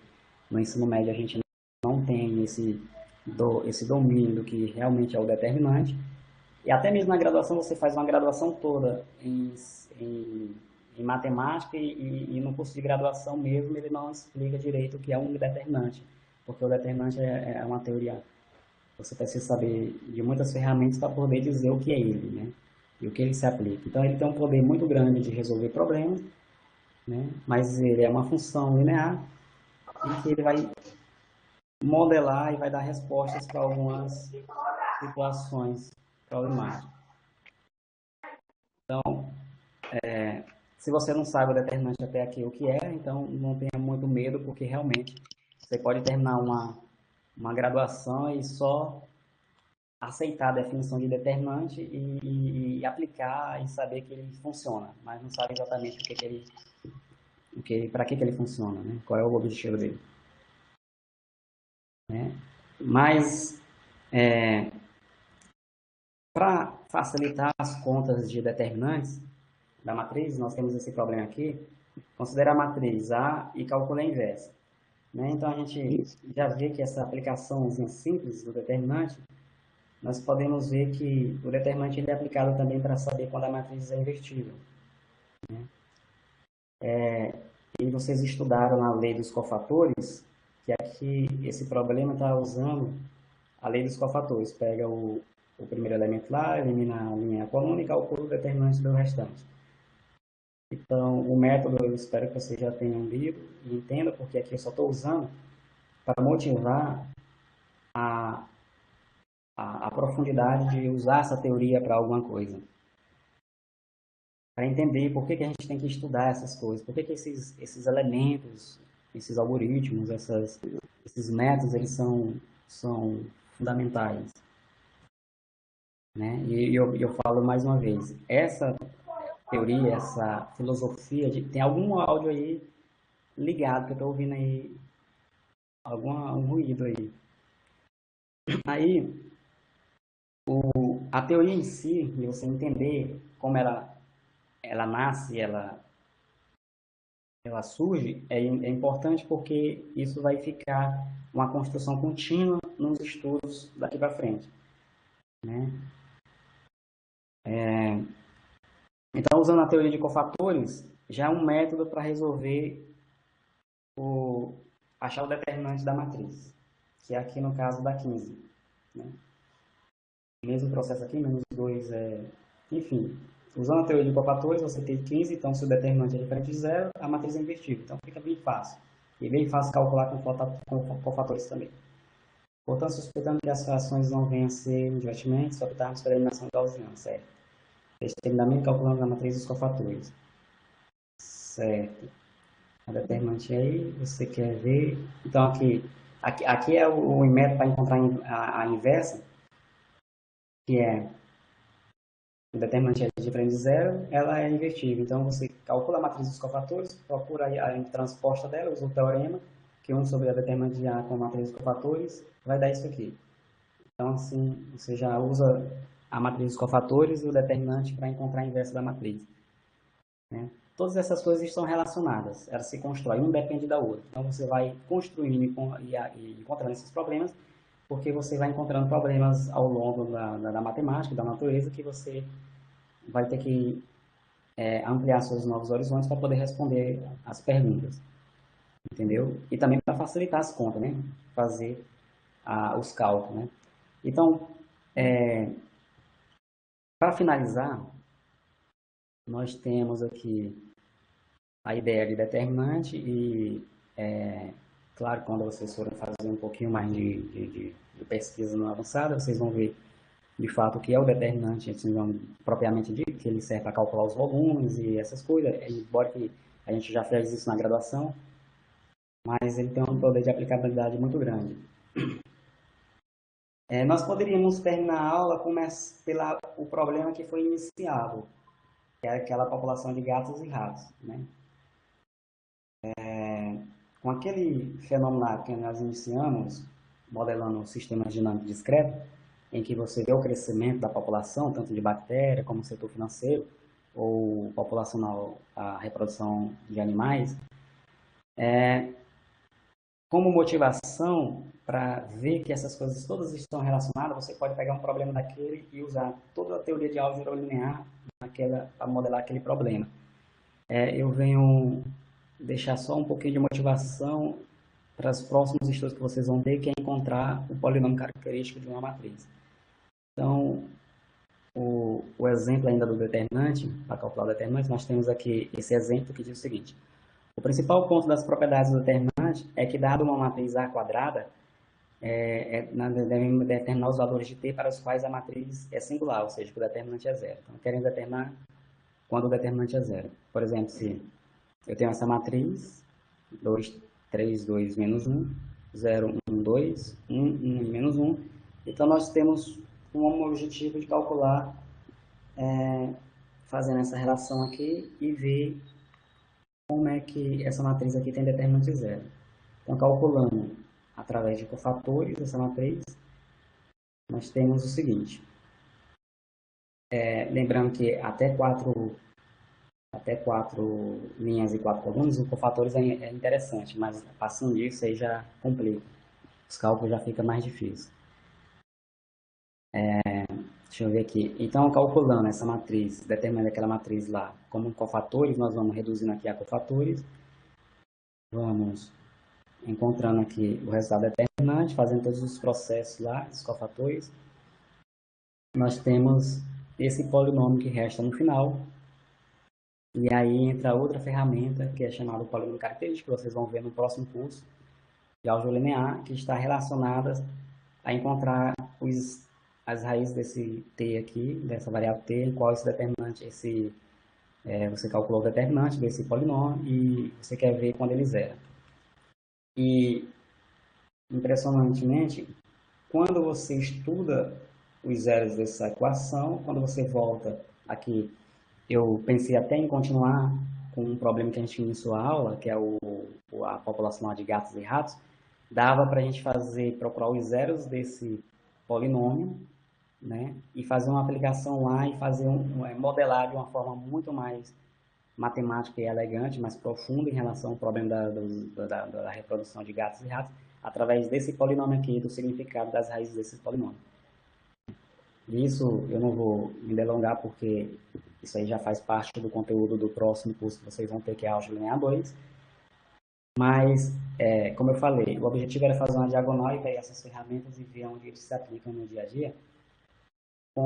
no ensino médio a gente não tem esse domínio do que realmente é o determinante. E até mesmo na graduação, você faz uma graduação toda em matemática e no curso de graduação mesmo ele não explica direito o que é um determinante, porque o determinante é uma teoria, você precisa saber de muitas ferramentas para poder dizer o que é ele, né? E o que ele se aplica. Então ele tem um poder muito grande de resolver problemas, né? Mas ele é uma função linear e que ele vai modelar e vai dar respostas para algumas situações problemáticas. Então, se você não sabe o determinante até aqui o que é, então não tenha muito medo, porque realmente você pode terminar uma graduação e só aceitar a definição de determinante e aplicar e saber que ele funciona, mas não sabe exatamente para que ele funciona, né? Qual é o objetivo dele. Né? Mas, para facilitar as contas de determinantes da matriz, nós temos esse problema aqui. Considera a matriz A e calcula a inversa. Né? Então, a gente já vê que essa aplicaçãozinha simples do determinante, nós podemos ver que o determinante ele é aplicado também para saber quando a matriz é invertível. Né? E vocês estudaram a lei dos cofatores, que aqui esse problema está usando a lei dos cofatores. Pega o primeiro elemento lá, elimina a linha coluna e calcula o determinante do restante. Então, o método, eu espero que vocês já tenham lido e entendam, porque aqui eu só estou usando para motivar a a profundidade de usar essa teoria para alguma coisa. Para entender por que a gente tem que estudar essas coisas, por que esses elementos, esses algoritmos, esses métodos, eles são fundamentais. Né? E eu falo mais uma vez, essa teoria, essa filosofia, tem algum áudio aí ligado, que eu estou ouvindo aí, algum ruído aí. Aí, a teoria em si, de você entender como ela nasce, ela surge, é importante porque isso vai ficar uma construção contínua nos estudos daqui para frente. Né? Então, usando a teoria de cofatores, já é um método para resolver achar o determinante da matriz, que é aqui no caso da 15. Né? Mesmo processo aqui, menos 2 enfim, usando a teoria de cofatores, você tem 15, então se o determinante é diferente de zero, a matriz é invertida. Então fica bem fácil. E bem fácil calcular com cofatores também. Portanto, suspeitando que as frações não venham a ser divertimentos, optarmos pela eliminação gaussiana, certo? Determinamento calculando a matriz dos cofatores. Certo. A determinante aí, você quer ver... Então, aqui é o método para encontrar a inversa, que é o determinante é diferente de zero, ela é invertível. Então, você calcula a matriz dos cofatores, procura a transposta dela, usa o teorema, que 1 sobre a determinante de A com a matriz dos cofatores vai dar isso aqui. Então, assim, você já usa a matriz dos cofatores e o determinante para encontrar a inversa da matriz. Né? Todas essas coisas estão relacionadas, elas se constroem, um depende da outra. Então, você vai construindo e encontrando esses problemas, porque você vai encontrando problemas ao longo da matemática, da natureza, que você vai ter que ampliar seus novos horizontes para poder responder as perguntas. Entendeu? E também para facilitar as contas, né? Fazer os cálculos, né? Então, para finalizar, nós temos aqui a ideia de determinante e, claro, quando vocês forem fazer um pouquinho mais de pesquisa no avançado, vocês vão ver de fato o que é o determinante, assim, propriamente dito, que ele serve para calcular os volumes e essas coisas, embora que a gente já fez isso na graduação, mas ele tem um poder de aplicabilidade muito grande. Nós poderíamos terminar a aula pelo problema que foi iniciado, que é aquela população de gatos e ratos. Né? Com aquele fenômeno lá que nós iniciamos, modelando o sistema dinâmico discreto, em que você vê o crescimento da população, tanto de bactéria como setor financeiro, ou populacional, a reprodução de animais, como motivação para ver que essas coisas todas estão relacionadas, você pode pegar um problema daquele e usar toda a teoria de álgebra linear para modelar aquele problema. Eu venho deixar só um pouquinho de motivação para os próximos estudos que vocês vão ter, que é encontrar o polinômio característico de uma matriz. Então, o exemplo ainda do determinante, para calcular o determinante, nós temos aqui esse exemplo que diz o seguinte: o principal ponto das propriedades do determinante é que, dado uma matriz A quadrada, devem determinar os valores de t para os quais a matriz é singular, ou seja, que o determinante é zero. Então, querem determinar quando o determinante é zero. Por exemplo, se eu tenho essa matriz, 2, 3, 2, menos 1, 0, 1, 2, 1, 1 e menos 1. Então, nós temos um objetivo de calcular, fazendo essa relação aqui e ver como é que essa matriz aqui tem determinante zero. Então, calculando através de cofatores essa matriz, nós temos o seguinte. Lembrando que até quatro linhas e 4 colunas, o cofatores é interessante, mas passando disso aí já complica. Os cálculos já ficam mais difíceis. Deixa eu ver aqui. Então, calculando essa matriz, determinando aquela matriz lá como cofatores, nós vamos reduzindo aqui a cofatores. Vamos encontrando aqui o resultado determinante, fazendo todos os processos lá, os cofatores. Nós temos esse polinômio que resta no final. E aí entra outra ferramenta, que é chamada polinômio característico, que vocês vão ver no próximo curso de álgebra linear, que está relacionada a encontrar as raízes desse t aqui, dessa variável t, em qual esse determinante, você calculou o determinante desse polinômio e você quer ver quando ele zera. E, impressionantemente, quando você estuda os zeros dessa equação, quando você volta aqui, eu pensei até em continuar com um problema que a gente iniciou a aula, que é a população de gatos e ratos, dava para a gente procurar os zeros desse polinômio, né, e fazer uma aplicação lá e modelar de uma forma muito mais matemática e elegante, mais profunda em relação ao problema da reprodução de gatos e ratos, através desse polinômio aqui, do significado das raízes desse polinômio. Isso eu não vou me delongar, porque isso aí já faz parte do conteúdo do próximo curso que vocês vão ter, que é Álgebra Linear 2. Mas, como eu falei, o objetivo era fazer uma diagonal e pegar essas ferramentas e ver onde eles se aplicam no dia a dia,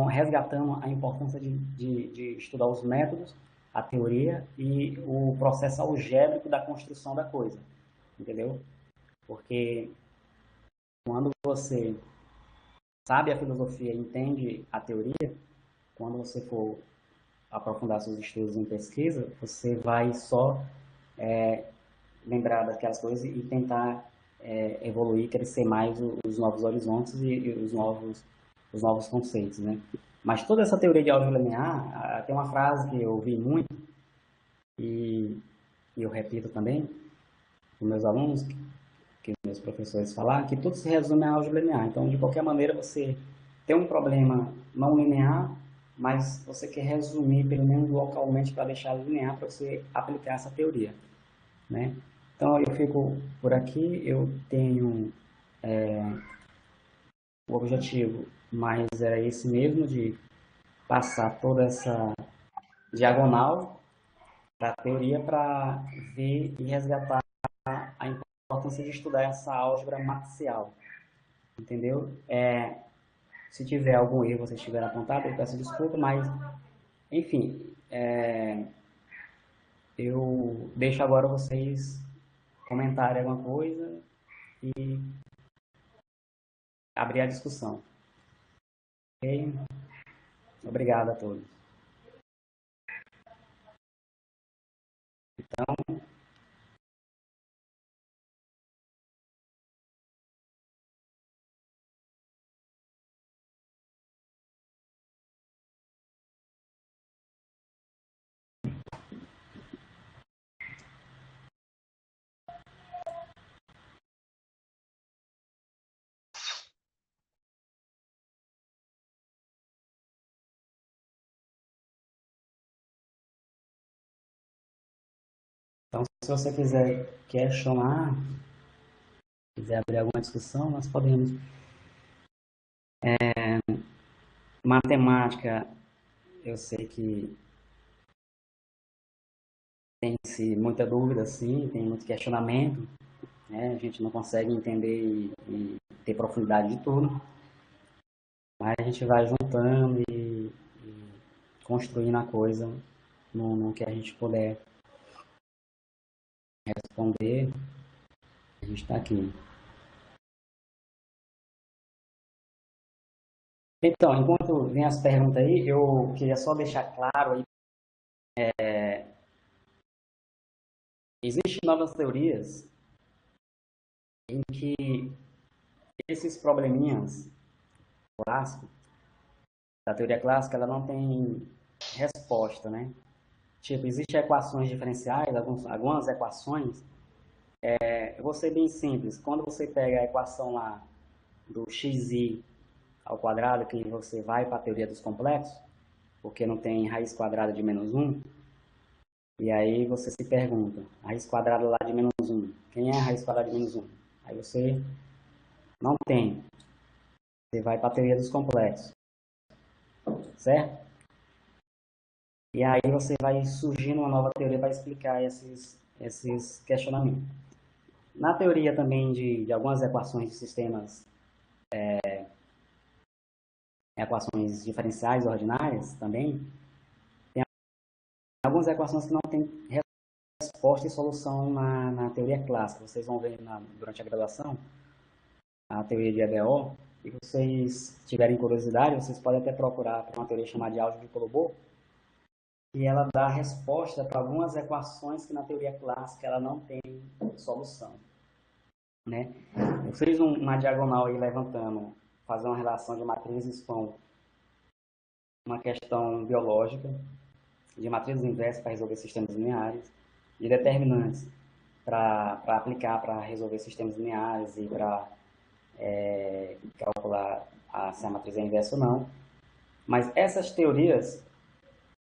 resgatando a importância de estudar os métodos, a teoria e o processo algébrico da construção da coisa, entendeu? Porque quando você sabe a filosofia e entende a teoria, quando você for aprofundar seus estudos em pesquisa, você vai só lembrar daquelas coisas e tentar evoluir, crescer mais os novos horizontes e os novos conceitos, né? Mas toda essa teoria de álgebra linear, tem uma frase que eu ouvi muito e eu repito também com meus alunos, que meus professores falaram, que tudo se resume à álgebra linear. Então, de qualquer maneira, você tem um problema não linear, mas você quer resumir, pelo menos localmente, para deixar linear, para você aplicar essa teoria, né? Então, eu fico por aqui. Eu tenho o objetivo, mas era esse mesmo, de passar toda essa diagonal da teoria para ver e resgatar a importância de estudar essa álgebra matricial, entendeu? Se tiver algum erro, vocês tiverem apontado, eu peço desculpa, mas, enfim, eu deixo agora vocês comentarem alguma coisa e abrir a discussão. Ok? Obrigado a todos. Então, se você quiser questionar, quiser abrir alguma discussão, nós podemos. Matemática, eu sei que tem-se muita dúvida, sim, tem muito questionamento, né? A gente não consegue entender e ter profundidade de tudo, mas a gente vai juntando e construindo a coisa no que a gente puder responder. A gente está aqui. Então, enquanto vem as perguntas aí, eu queria só deixar claro aí, existem novas teorias em que esses probleminhas clássicos, da teoria clássica, ela não tem resposta, né? Tipo, existem equações diferenciais, algumas equações. Eu vou ser bem simples. Quando você pega a equação lá do xi ao quadrado, que você vai para a teoria dos complexos, porque não tem raiz quadrada de menos 1, e aí você se pergunta, a raiz quadrada lá de menos 1, quem é a raiz quadrada de menos 1? Aí você não tem. Você vai para a teoria dos complexos, certo? E aí você vai surgindo uma nova teoria para explicar esses questionamentos. Na teoria também de algumas equações de sistemas, equações diferenciais ordinárias também, tem algumas equações que não têm resposta e solução na teoria clássica. Vocês vão ver durante a graduação, a teoria de EBO, e vocês tiverem curiosidade, vocês podem até procurar por uma teoria chamada de álgebra de Colobô, e ela dá resposta para algumas equações que na teoria clássica ela não tem solução, né? Eu fiz uma diagonal aí levantando, fazer uma relação de matrizes com uma questão biológica, de matrizes inversas para resolver sistemas lineares, de determinantes para aplicar para resolver sistemas lineares e para calcular se a matriz é inversa ou não. Mas essas teorias,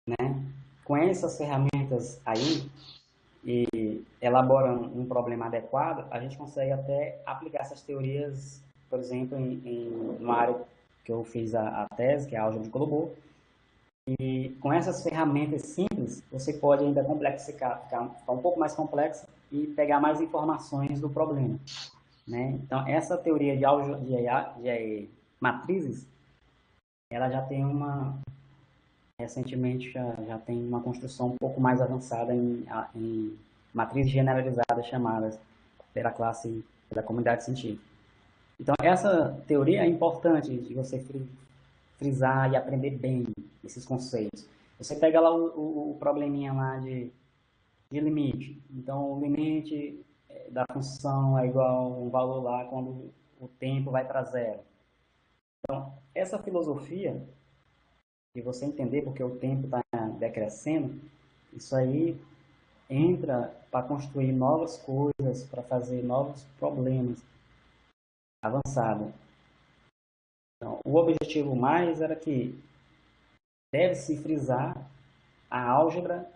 né, com essas ferramentas aí, e elaborando um problema adequado, a gente consegue até aplicar essas teorias, por exemplo, em uma área que eu fiz a tese, que é a álgebra de Colobô, e com essas ferramentas simples, você pode ainda complexificar, ficar um pouco mais complexo e pegar mais informações do problema, né? Então, essa teoria de álgebra de matrizes, ela já tem recentemente já tem uma construção um pouco mais avançada em matrizes generalizadas chamadas pela comunidade científica. Então, essa teoria é importante de você frisar e aprender bem esses conceitos. Você pega lá o probleminha lá de limite. Então, o limite da função é igual a um valor lá quando o tempo vai para zero. Então, essa filosofia de você entender porque o tempo está decrescendo, isso aí entra para construir novas coisas, para fazer novos problemas avançados. Então, o objetivo mais era que deve-se frisar a álgebra,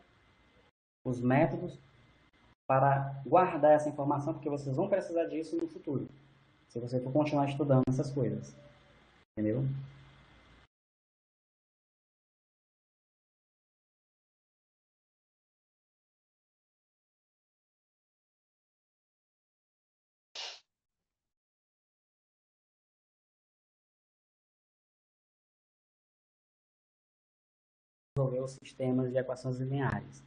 os métodos, para guardar essa informação, porque vocês vão precisar disso no futuro, se você for continuar estudando essas coisas. Entendeu? Resolver os sistemas de equações lineares.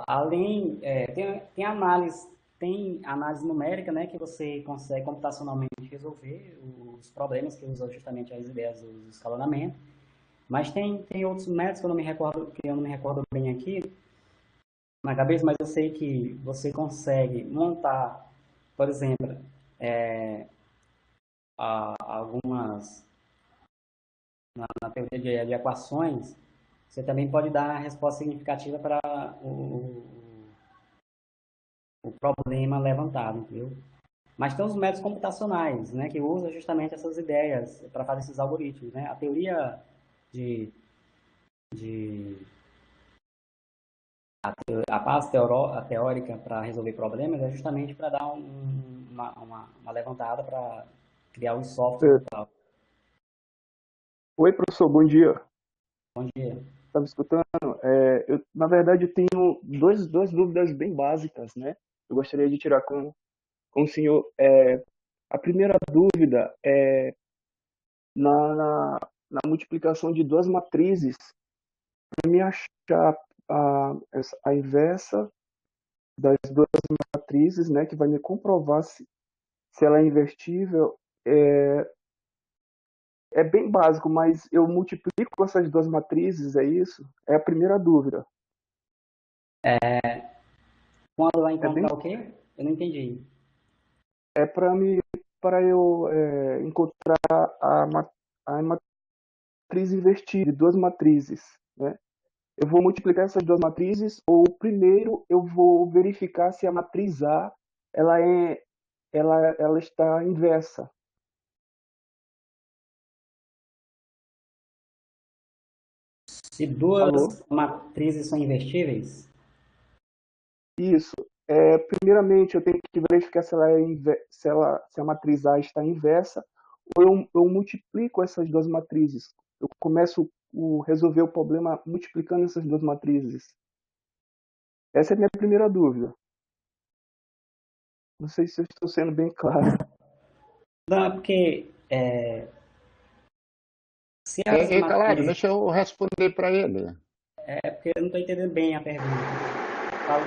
Além, tem análise numérica, né, que você consegue computacionalmente resolver os problemas que usam justamente as ideias do escalonamento. Mas tem outros métodos que eu não me recordo bem aqui na cabeça, mas eu sei que você consegue montar, por exemplo, algumas na teoria de equações, você também pode dar a resposta significativa para o problema levantado, entendeu? Mas tem os métodos computacionais, né, que usam justamente essas ideias para fazer esses algoritmos, né? A teoria de a base teórica para resolver problemas é justamente para dar uma levantada para criar os softwares e tal. Oi, professor, bom dia. Bom dia. Estava escutando? Eu, na verdade, tenho duas dúvidas bem básicas, né? Eu gostaria de tirar com o senhor. A primeira dúvida é na multiplicação de duas matrizes, para me achar a inversa das duas matrizes, né, que vai me comprovar se ela é invertível. É bem básico, mas eu multiplico essas duas matrizes, é isso? É a primeira dúvida. Quando vai encontrar o quê? Eu não entendi. É para eu encontrar a matriz invertida, duas matrizes, né? Eu vou multiplicar essas duas matrizes, ou primeiro eu vou verificar se a matriz A ela está inversa. Se duas Alô? matrizes são invertíveis? Isso. Primeiramente, eu tenho que verificar se a matriz A está inversa, ou eu multiplico essas duas matrizes. Eu começo a resolver o problema multiplicando essas duas matrizes. Essa é a minha primeira dúvida. Não sei se eu estou sendo bem claro. Não, porque se as Claro, matrizes... deixa eu responder para ele. É porque eu não estou entendendo bem a pergunta.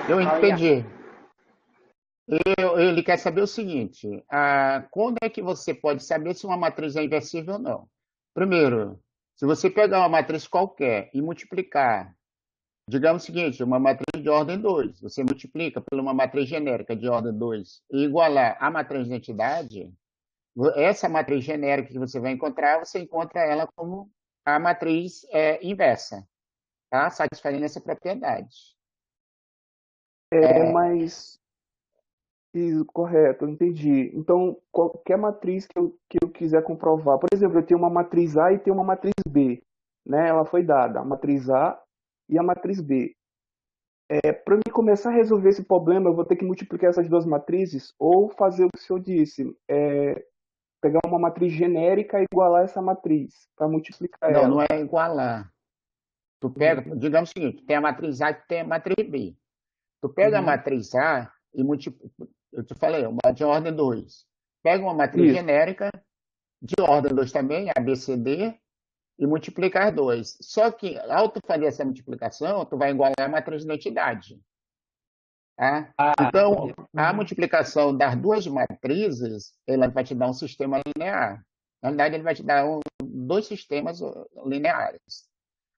Eu Fala aí, entendi. Ele quer saber o seguinte: quando é que você pode saber se uma matriz é inversível ou não? Primeiro, se você pegar uma matriz qualquer e multiplicar, digamos o seguinte, uma matriz de ordem 2, você multiplica por uma matriz genérica de ordem 2 e igualar a matriz de identidade, essa matriz genérica que você vai encontrar, você encontra ela como a matriz inversa, tá? Satisfazendo essa propriedade. Mas isso, correto, eu entendi. Então, qualquer matriz que eu quiser comprovar, por exemplo, eu tenho uma matriz A e tenho uma matriz B, né? Ela foi dada, a matriz A e a matriz B. Para mim começar a resolver esse problema, eu vou ter que multiplicar essas duas matrizes ou fazer o que o senhor disse, pegar uma matriz genérica e igualar essa matriz para multiplicar Não, ela. não é igualar. Tu pega, digamos o seguinte, tem a matriz A e tem a matriz B. Tu pega a matriz A e multiplica, eu te falei, uma de ordem 2. Pega uma matriz Isso. genérica de ordem 2 também, ABCD, e multiplica as duas. Só que, ao tu fazer essa multiplicação, tu vai igualar a matriz de identidade. Tá? Então, a multiplicação das duas matrizes, ela vai te dar um sistema linear. Na verdade, ele vai te dar dois sistemas lineares.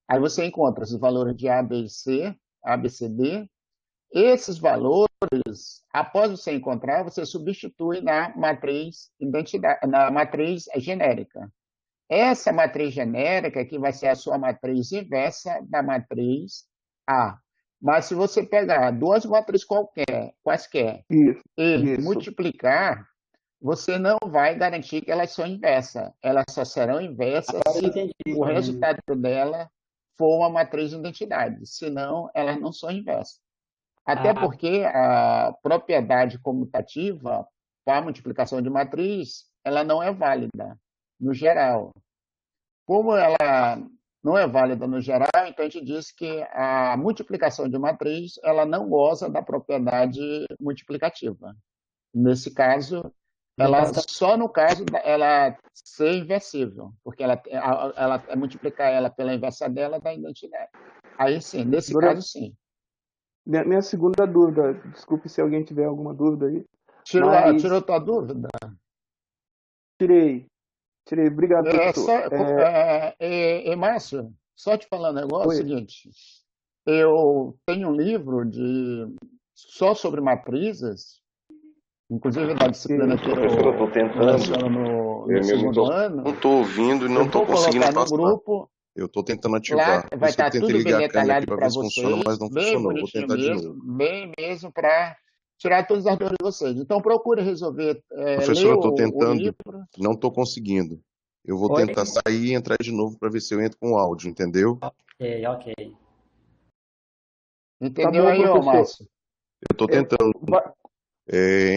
Aí você encontra os valores de A, B e C, A, B, C, D. Esses valores, após você encontrar, você substitui na matriz identidade, na matriz genérica. Essa matriz genérica que vai ser a sua matriz inversa da matriz A. Mas se você pegar duas matrizes quaisquer, e multiplicar, você não vai garantir que elas são inversas. Elas só serão inversas se o resultado dela for uma matriz de identidade. Senão, elas não são inversas. Até porque a propriedade comutativa para a multiplicação de matriz, ela não é válida no geral. Como ela não é válida no geral, então a gente diz que a multiplicação de matriz ela não goza da propriedade multiplicativa. Nesse caso, ela só no caso ela ser inversível, porque ela multiplicar ela pela inversa dela dá identidade. Aí sim, nesse caso sim. Minha segunda dúvida, desculpe se alguém tiver alguma dúvida aí. Tirou tua dúvida? Tirei, obrigado, professor. Márcio, só te falando um negócio, é o seguinte, eu tenho um livro só sobre matrizes, inclusive da disciplina que eu estou tentando no segundo ano. Não estou ouvindo e não estou conseguindo passar. Grupo, eu estou tentando ativar. Lá vai estar tudo bem detalhado para vocês, funciona, mas não bem funcionou. Vou tentar mesmo, de novo. bem mesmo para tirar todas as dúvidas de vocês. Então procure resolver, professor, ler eu estou tentando, o livro. não estou conseguindo. Eu vou tentar sair e entrar de novo para ver se eu entro com o áudio, entendeu? Ok. Entendeu aí, ô Márcio? Eu estou tentando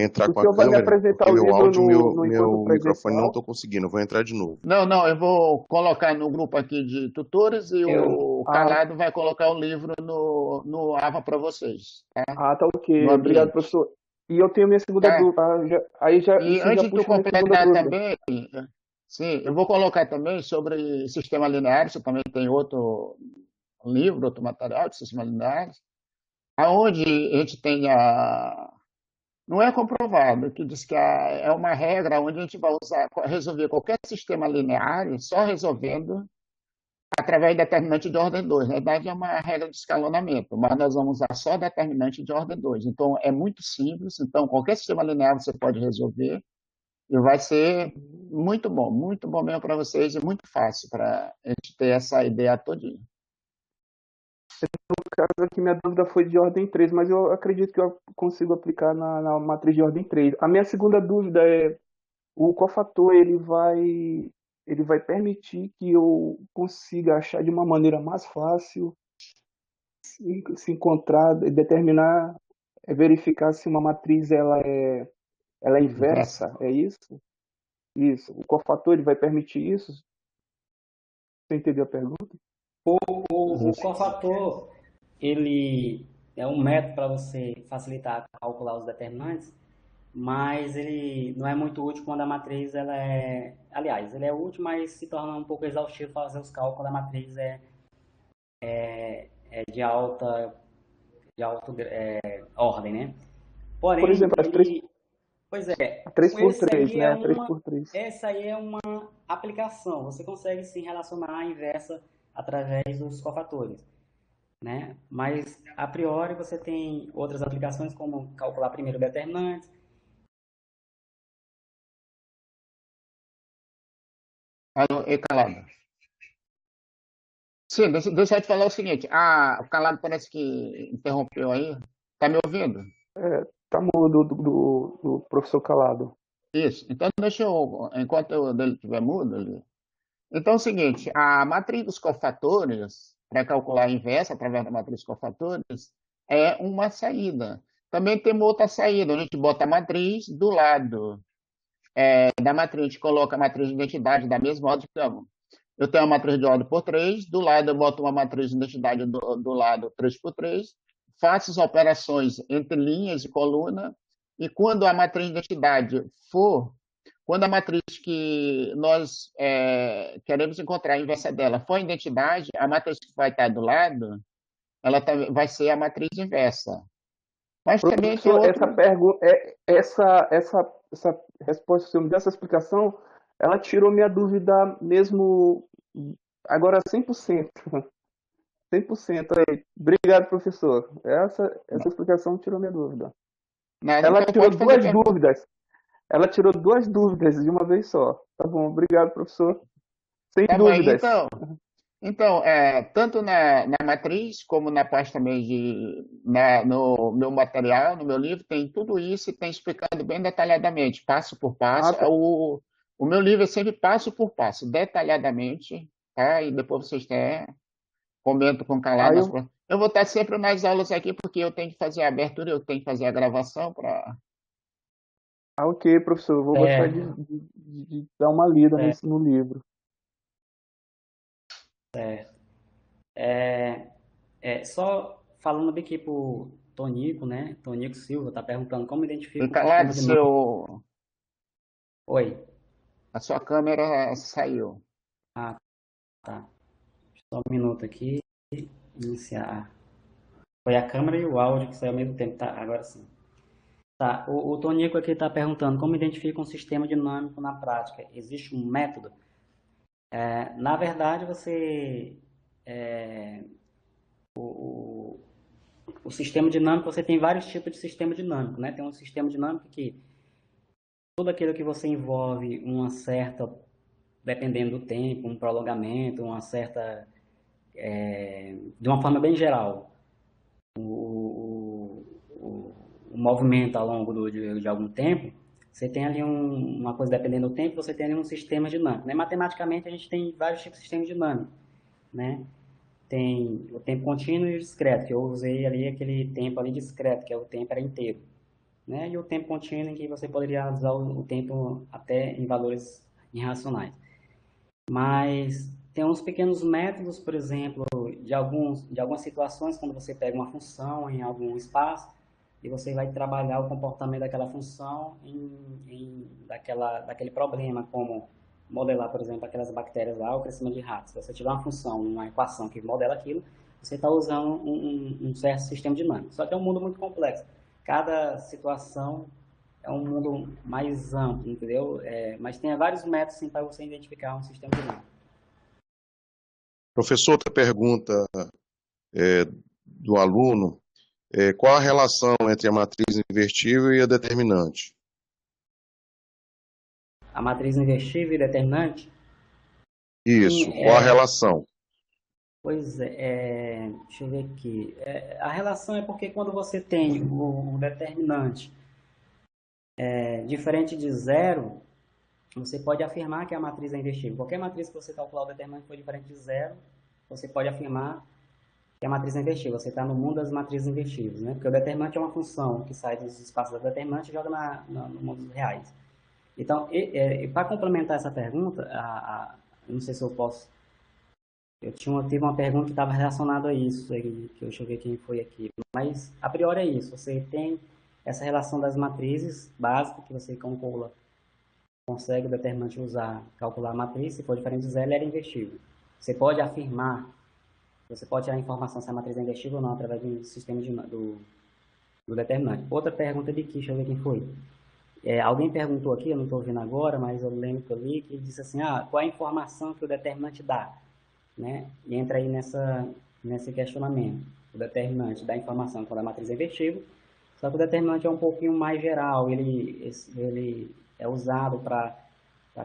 entrar com a câmera, vai me apresentar porque o meu áudio, no meu microfone não estou conseguindo. Eu vou entrar de novo. Não, eu vou colocar no grupo aqui de tutores e o Calado vai colocar o livro no AVA para vocês. Tá? Tá ok. Obrigado, professor. E eu tenho minha segunda dúvida. E antes de tu completar também, sim, eu vou colocar também sobre sistema linear, isso também tem outro livro, outro material de sistema linear, aonde a gente tem não é comprovado, que diz que é uma regra onde a gente vai resolver qualquer sistema linear só resolvendo através de determinante de ordem 2. Na verdade, é uma regra de escalonamento, mas nós vamos usar só determinante de ordem 2. Então, é muito simples. Então, qualquer sistema linear você pode resolver e vai ser muito bom mesmo para vocês e muito fácil para a gente ter essa ideia todinha. No caso aqui, minha dúvida foi de ordem 3, mas eu acredito que eu consigo aplicar na matriz de ordem 3. A minha segunda dúvida é, o cofator ele vai permitir que eu consiga achar de uma maneira mais fácil, se encontrar, determinar, verificar se uma matriz ela é inversa, é isso? Isso. O cofator ele vai permitir isso? Você entendeu a pergunta? O cofator, ele é um método para você facilitar calcular os determinantes, mas ele não é muito útil quando a matriz ela é... Aliás, ele é útil, mas se torna um pouco exaustivo fazer os cálculos quando a matriz é de alta ordem, né? Porém, Por exemplo, pois é, a 3 por esse 3, aí é né? 3 por 3. essa aí é uma aplicação. Você consegue sim relacionar a inversa através dos cofatores, né? Mas a priori você tem outras aplicações como calcular primeiro determinantes. Alô, e calado. Sim, deixa eu te falar o seguinte. Ah, o calado parece que interrompeu aí. Tá me ouvindo? Tá mudo do professor Calado. Isso. Então, deixa eu, enquanto o dele estiver mudo ali. Então, é o seguinte, a matriz dos cofatores, para calcular a inversa através da matriz dos cofatores, é uma saída. Também tem uma outra saída, a gente bota a matriz do lado da matriz, a gente coloca a matriz de identidade da mesma ordem, digamos. Eu tenho uma matriz de ordem por 3, do lado eu boto uma matriz de identidade do lado 3 por 3, faço as operações entre linhas e coluna, e quando a matriz de identidade for, quando a matriz que nós queremos encontrar a inversa dela for a identidade, a matriz que vai estar do lado, ela vai ser a matriz inversa. Mas também tem Professor, essa outro. pergunta, essa resposta, se eu me der essa explicação, ela tirou minha dúvida mesmo agora 100%. 100% aí. Obrigado, professor. Essa explicação tirou minha dúvida. Nada, Ela então tirou pode fazer duas pergunta. dúvidas. Ela tirou duas dúvidas de uma vez só. Tá bom, obrigado, professor. Sem Tá bom, dúvidas. então, tanto na matriz como na parte também no meu material, no meu livro, tem tudo isso e tem explicado bem detalhadamente, passo por passo. Ah, tá. O meu livro é sempre passo por passo, detalhadamente, tá? E depois vocês comentam com calado. Aí eu, Eu vou estar sempre nas aulas aqui, porque eu tenho que fazer a abertura, eu tenho que fazer a gravação para. ok, professor, eu vou gostar É, de dar uma lida é, no livro. só falando bem aqui pro Tonico, né? Tonico Silva está perguntando como E identifica um calado, sistema dinâmico. Oi. a sua câmera saiu. Ah, tá. Só um minuto aqui. Iniciar. Foi a câmera e o áudio que saiu ao mesmo tempo, tá? Agora sim. Tá. O Tonico aqui está perguntando como identifica um sistema dinâmico na prática. Existe um método? Na verdade, o sistema dinâmico, você tem vários tipos de sistema dinâmico, né? Tem um sistema dinâmico que tudo aquilo que você envolve uma certa, dependendo do tempo, um prolongamento, uma certa, de uma forma bem geral, o movimento ao longo de algum tempo, você tem ali uma coisa dependendo do tempo, você tem ali um sistema dinâmico, né? Matematicamente, a gente tem vários tipos de sistema dinâmico, né? Tem o tempo contínuo e o discreto, que eu usei ali aquele tempo ali discreto, que é o tempo era inteiro, né? E o tempo contínuo, em que você poderia usar o tempo até em valores irracionais. Mas tem uns pequenos métodos, por exemplo, de algumas situações, quando você pega uma função em algum espaço e você vai trabalhar o comportamento daquela função daquele problema, como modelar, por exemplo, aquelas bactérias lá, o crescimento de ratos. Se você tiver uma função, uma equação que modela aquilo, você está usando um certo sistema dinâmico. Só que é um mundo muito complexo. Cada situação é um mundo mais amplo, entendeu? Mas tem vários métodos para você identificar um sistema dinâmico. Professor, outra pergunta do aluno. Qual a relação entre a matriz invertível e a determinante? A matriz invertível e determinante? Isso, Sim, qual a relação? Pois deixa eu ver aqui. A relação é porque quando você tem o determinante diferente de zero, você pode afirmar que a matriz é invertível. Qualquer matriz que você calcular o determinante que for diferente de zero, você pode afirmar que a matriz é invertível. Você está no mundo das matrizes invertíveis, né? Porque o determinante é uma função que sai dos espaços da determinante e joga no mundo dos reais. Então, para complementar essa pergunta, não sei se eu posso... tive uma pergunta que estava relacionada a isso, aí, que deixa eu ver quem foi aqui. Mas, a priori é isso. Você tem essa relação das matrizes básicas que você calcula, consegue o determinante usar, calcular a matriz. Se for diferente de zero, ela é invertível. Você pode afirmar, você pode tirar a informação se a matriz é invertível ou não, através do sistema do determinante. Outra pergunta de aqui, deixa eu ver quem foi. Alguém perguntou aqui, eu não estou vendo agora, mas eu lembro que eu li, que disse assim, qual é a informação que o determinante dá? Né? E entra aí nesse questionamento. O determinante dá informação quando a matriz é invertível, só que o determinante é um pouquinho mais geral, ele é usado para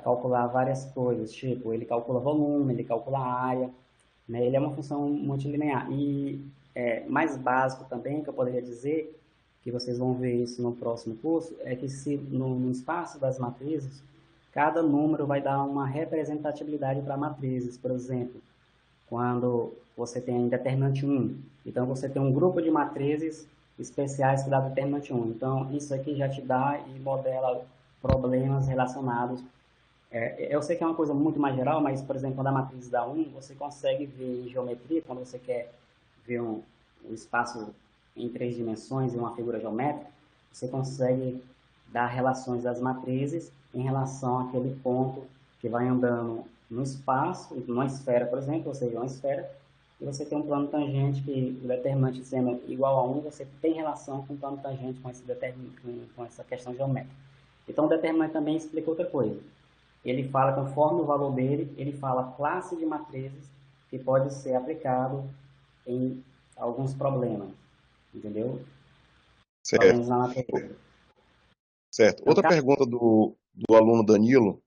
calcular várias coisas, tipo, ele calcula volume, ele calcula área, né? Ele é uma função multilinear. E mais básico também, que eu poderia dizer, que vocês vão ver isso no próximo curso, é que se no espaço das matrizes, cada número vai dar uma representatividade para matrizes. Por exemplo, quando você tem determinante 1, então você tem um grupo de matrizes especiais que dá determinante 1. Então, isso aqui já te dá e modela problemas relacionados. Eu sei que é uma coisa muito mais geral, mas, por exemplo, quando a matriz dá 1, você consegue ver em geometria, quando você quer ver um espaço em 3 dimensões, em uma figura geométrica, você consegue dar relações das matrizes em relação àquele ponto que vai andando no espaço, numa esfera, por exemplo, ou seja, uma esfera, e você tem um plano tangente que o determinante sendo igual a 1, você tem relação com o plano tangente com essa questão geométrica. Então, o determinante também explica outra coisa. Ele fala, conforme o valor dele, ele fala a classe de matrizes que pode ser aplicado em alguns problemas, entendeu? Problemas Certo, na natureza. certo. Então, Outra pergunta do aluno Danilo,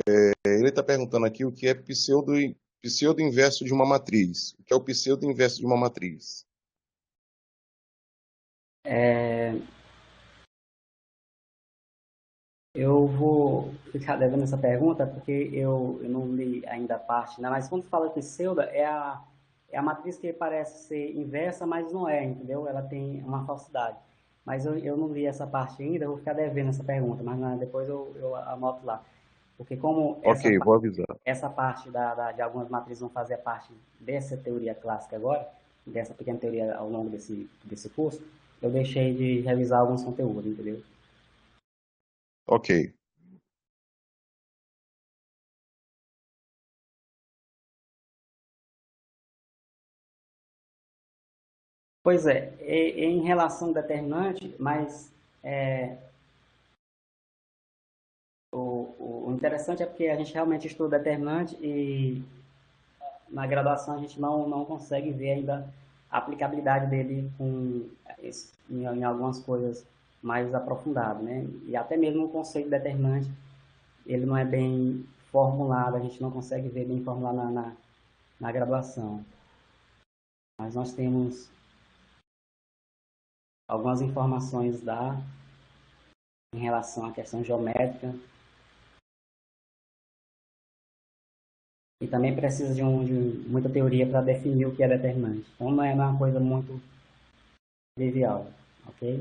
ele está perguntando aqui o que é pseudo-inverso de uma matriz. O que é o pseudo-inverso de uma matriz? eu vou ficar devendo essa pergunta porque eu não li ainda a parte, né? Mas quando fala pseudo, é a matriz que parece ser inversa, mas não é, entendeu? Ela tem uma falsidade. Mas eu não li essa parte ainda, eu vou ficar devendo essa pergunta, mas depois eu anoto lá. Porque como Ok, vou avisar. essa parte de algumas matrizes vão fazer parte dessa teoria clássica agora, dessa pequena teoria ao longo desse curso, eu deixei de revisar alguns conteúdos, entendeu? Ok. Pois em relação ao determinante, mas o interessante é porque a gente realmente estuda determinante e na graduação a gente não consegue ver ainda a aplicabilidade dele em algumas coisas mais aprofundadas, né? E até mesmo o conceito determinante, ele não é bem formulado, a gente não consegue ver bem formulado na graduação. Mas nós temos algumas informações em relação à questão geométrica e também precisa de muita teoria para definir o que é determinante. Então não é uma coisa muito trivial, ok?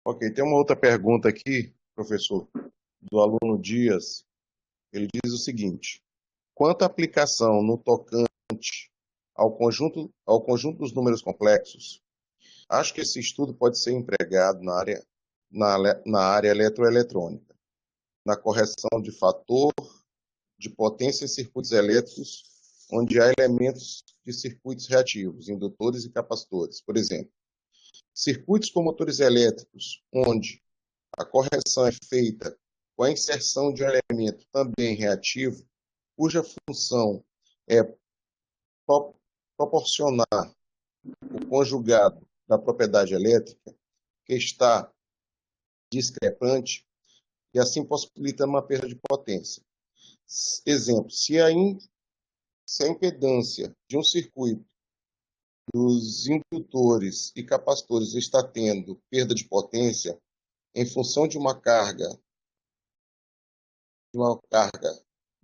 Ok, tem uma outra pergunta aqui, professor, do aluno Dias. Ele diz o seguinte: quanto à aplicação no tocante ao conjunto dos números complexos, acho que esse estudo pode ser empregado na área eletroeletrônica, na correção de fator de potência em circuitos elétricos, onde há elementos de circuitos reativos, indutores e capacitores. Por exemplo, circuitos com motores elétricos, onde a correção é feita com a inserção de um elemento também reativo, cuja função é proporcionar o conjugado da propriedade elétrica, que está discrepante, e assim possibilita uma perda de potência. Exemplo, se a impedância de um circuito dos indutores e capacitores está tendo perda de potência em função de uma carga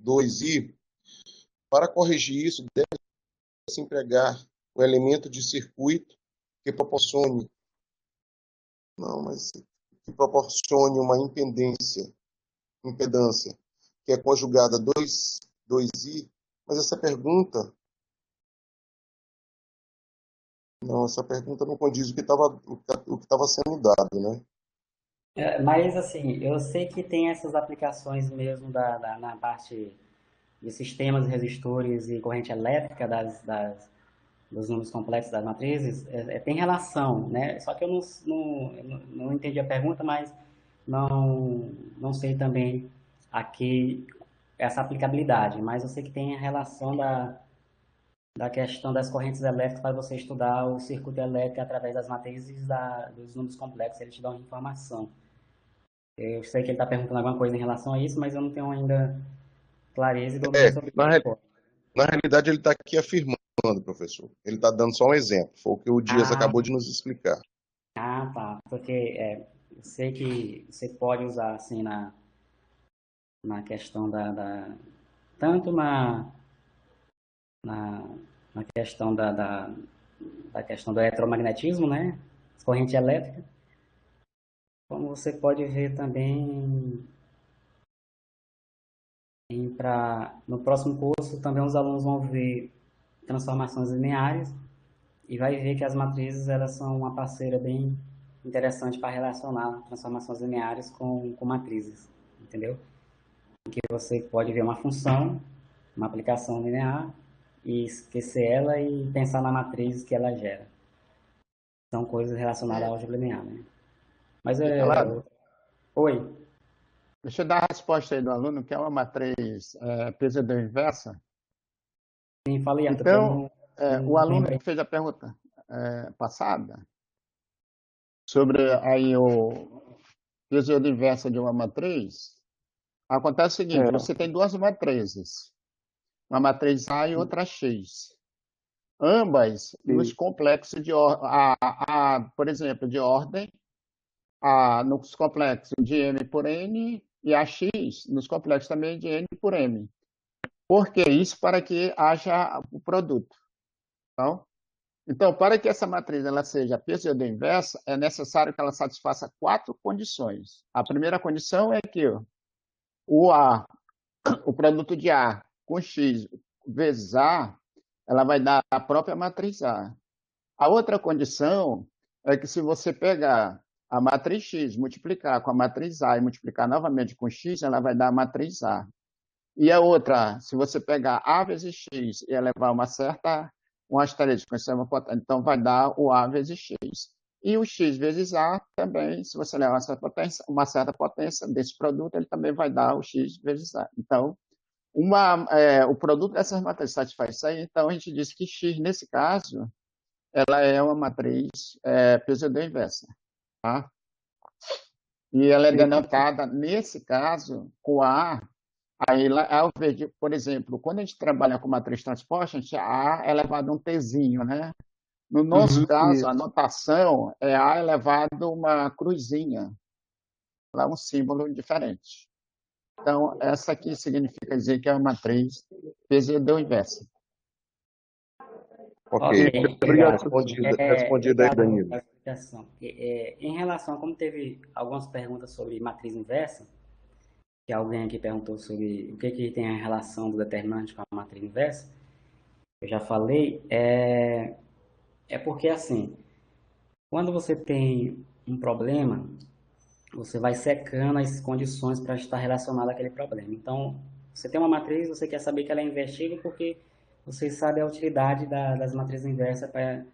2i, para corrigir isso, deve-se empregar o elemento de circuito que proporcione, não, mas que proporcione uma impedância, que é conjugada a 2i, mas essa pergunta não condiz o que estava sendo dado, né? Mas, assim, eu sei que tem essas aplicações mesmo na parte de sistemas resistores e corrente elétrica dos números complexos das matrizes, tem relação, né? Só que eu não entendi a pergunta, mas não sei também aqui essa aplicabilidade, mas eu sei que tem a relação da questão das correntes elétricas para você estudar o circuito elétrico através das matrizes dos números complexos, eles te dão informação. Eu sei que ele está perguntando alguma coisa em relação a isso, mas eu não tenho ainda clareza e domínio sobre Na, isso. na realidade, ele está aqui afirmando, professor. Ele está dando só um exemplo. Foi o que o Dias acabou de nos explicar. Tá. Porque eu sei que você pode usar assim na questão tanto na, na questão da questão do eletromagnetismo, né? Corrente elétrica, como você pode ver também no próximo curso também os alunos vão ver transformações lineares e vai ver que as matrizes elas são uma parceira bem interessante para relacionar transformações lineares com matrizes, entendeu? Que você pode ver uma função, uma aplicação linear e esquecer ela e pensar na matriz que ela gera. São coisas relacionadas à álgebra linear, né? Mas Oi. Deixa eu dar a resposta aí do aluno, que é uma matriz PZD inversa. Sim, falei, Arthur, Então, o aluno lembrei. que fez a pergunta passada sobre aí o PZD inversa de uma matriz, acontece o seguinte, você tem duas matrizes, uma matriz A e outra X. Ambas nos complexos de por exemplo, de ordem, nos complexos de M por N e a X nos complexos também de N por M. Por que isso? Para que haja o produto. Então, para que essa matriz ela seja PCD inversa, é necessário que ela satisfaça 4 condições. A primeira condição é que o produto de A com X vezes A, ela vai dar a própria matriz A. A outra condição é que se você pegar a matriz X, multiplicar com a matriz A e multiplicar novamente com X, ela vai dar a matriz A. E a outra, se você pegar A vezes X e elevar um asterisco, então vai dar o A vezes X. E o X vezes A também, se você levar uma certa potência desse produto, ele também vai dar o X vezes A. Então, o produto dessas matrizes satisfaz isso aí. Então, a gente diz que X, nesse caso, ela é uma matriz PCD inversa. Tá? E ela é denotada, nesse caso, com A. Aí, por exemplo, quando a gente trabalha com matriz transposta, a gente A elevado a um Tzinho, né? No nosso caso, a notação é A elevado a uma cruzinha. Lá um símbolo diferente. Então, essa aqui significa dizer que é uma matriz PZD inversa. Ok, obrigado. Respondido aí, Danilo. Em relação a como teve algumas perguntas sobre matriz inversa, que alguém aqui perguntou sobre o que tem a relação do determinante com a matriz inversa, eu já falei, porque assim, quando você tem um problema, você vai secando as condições para estar relacionado àquele problema. Então, você tem uma matriz, você quer saber que ela é invertível porque você sabe a utilidade das matrizes inversas para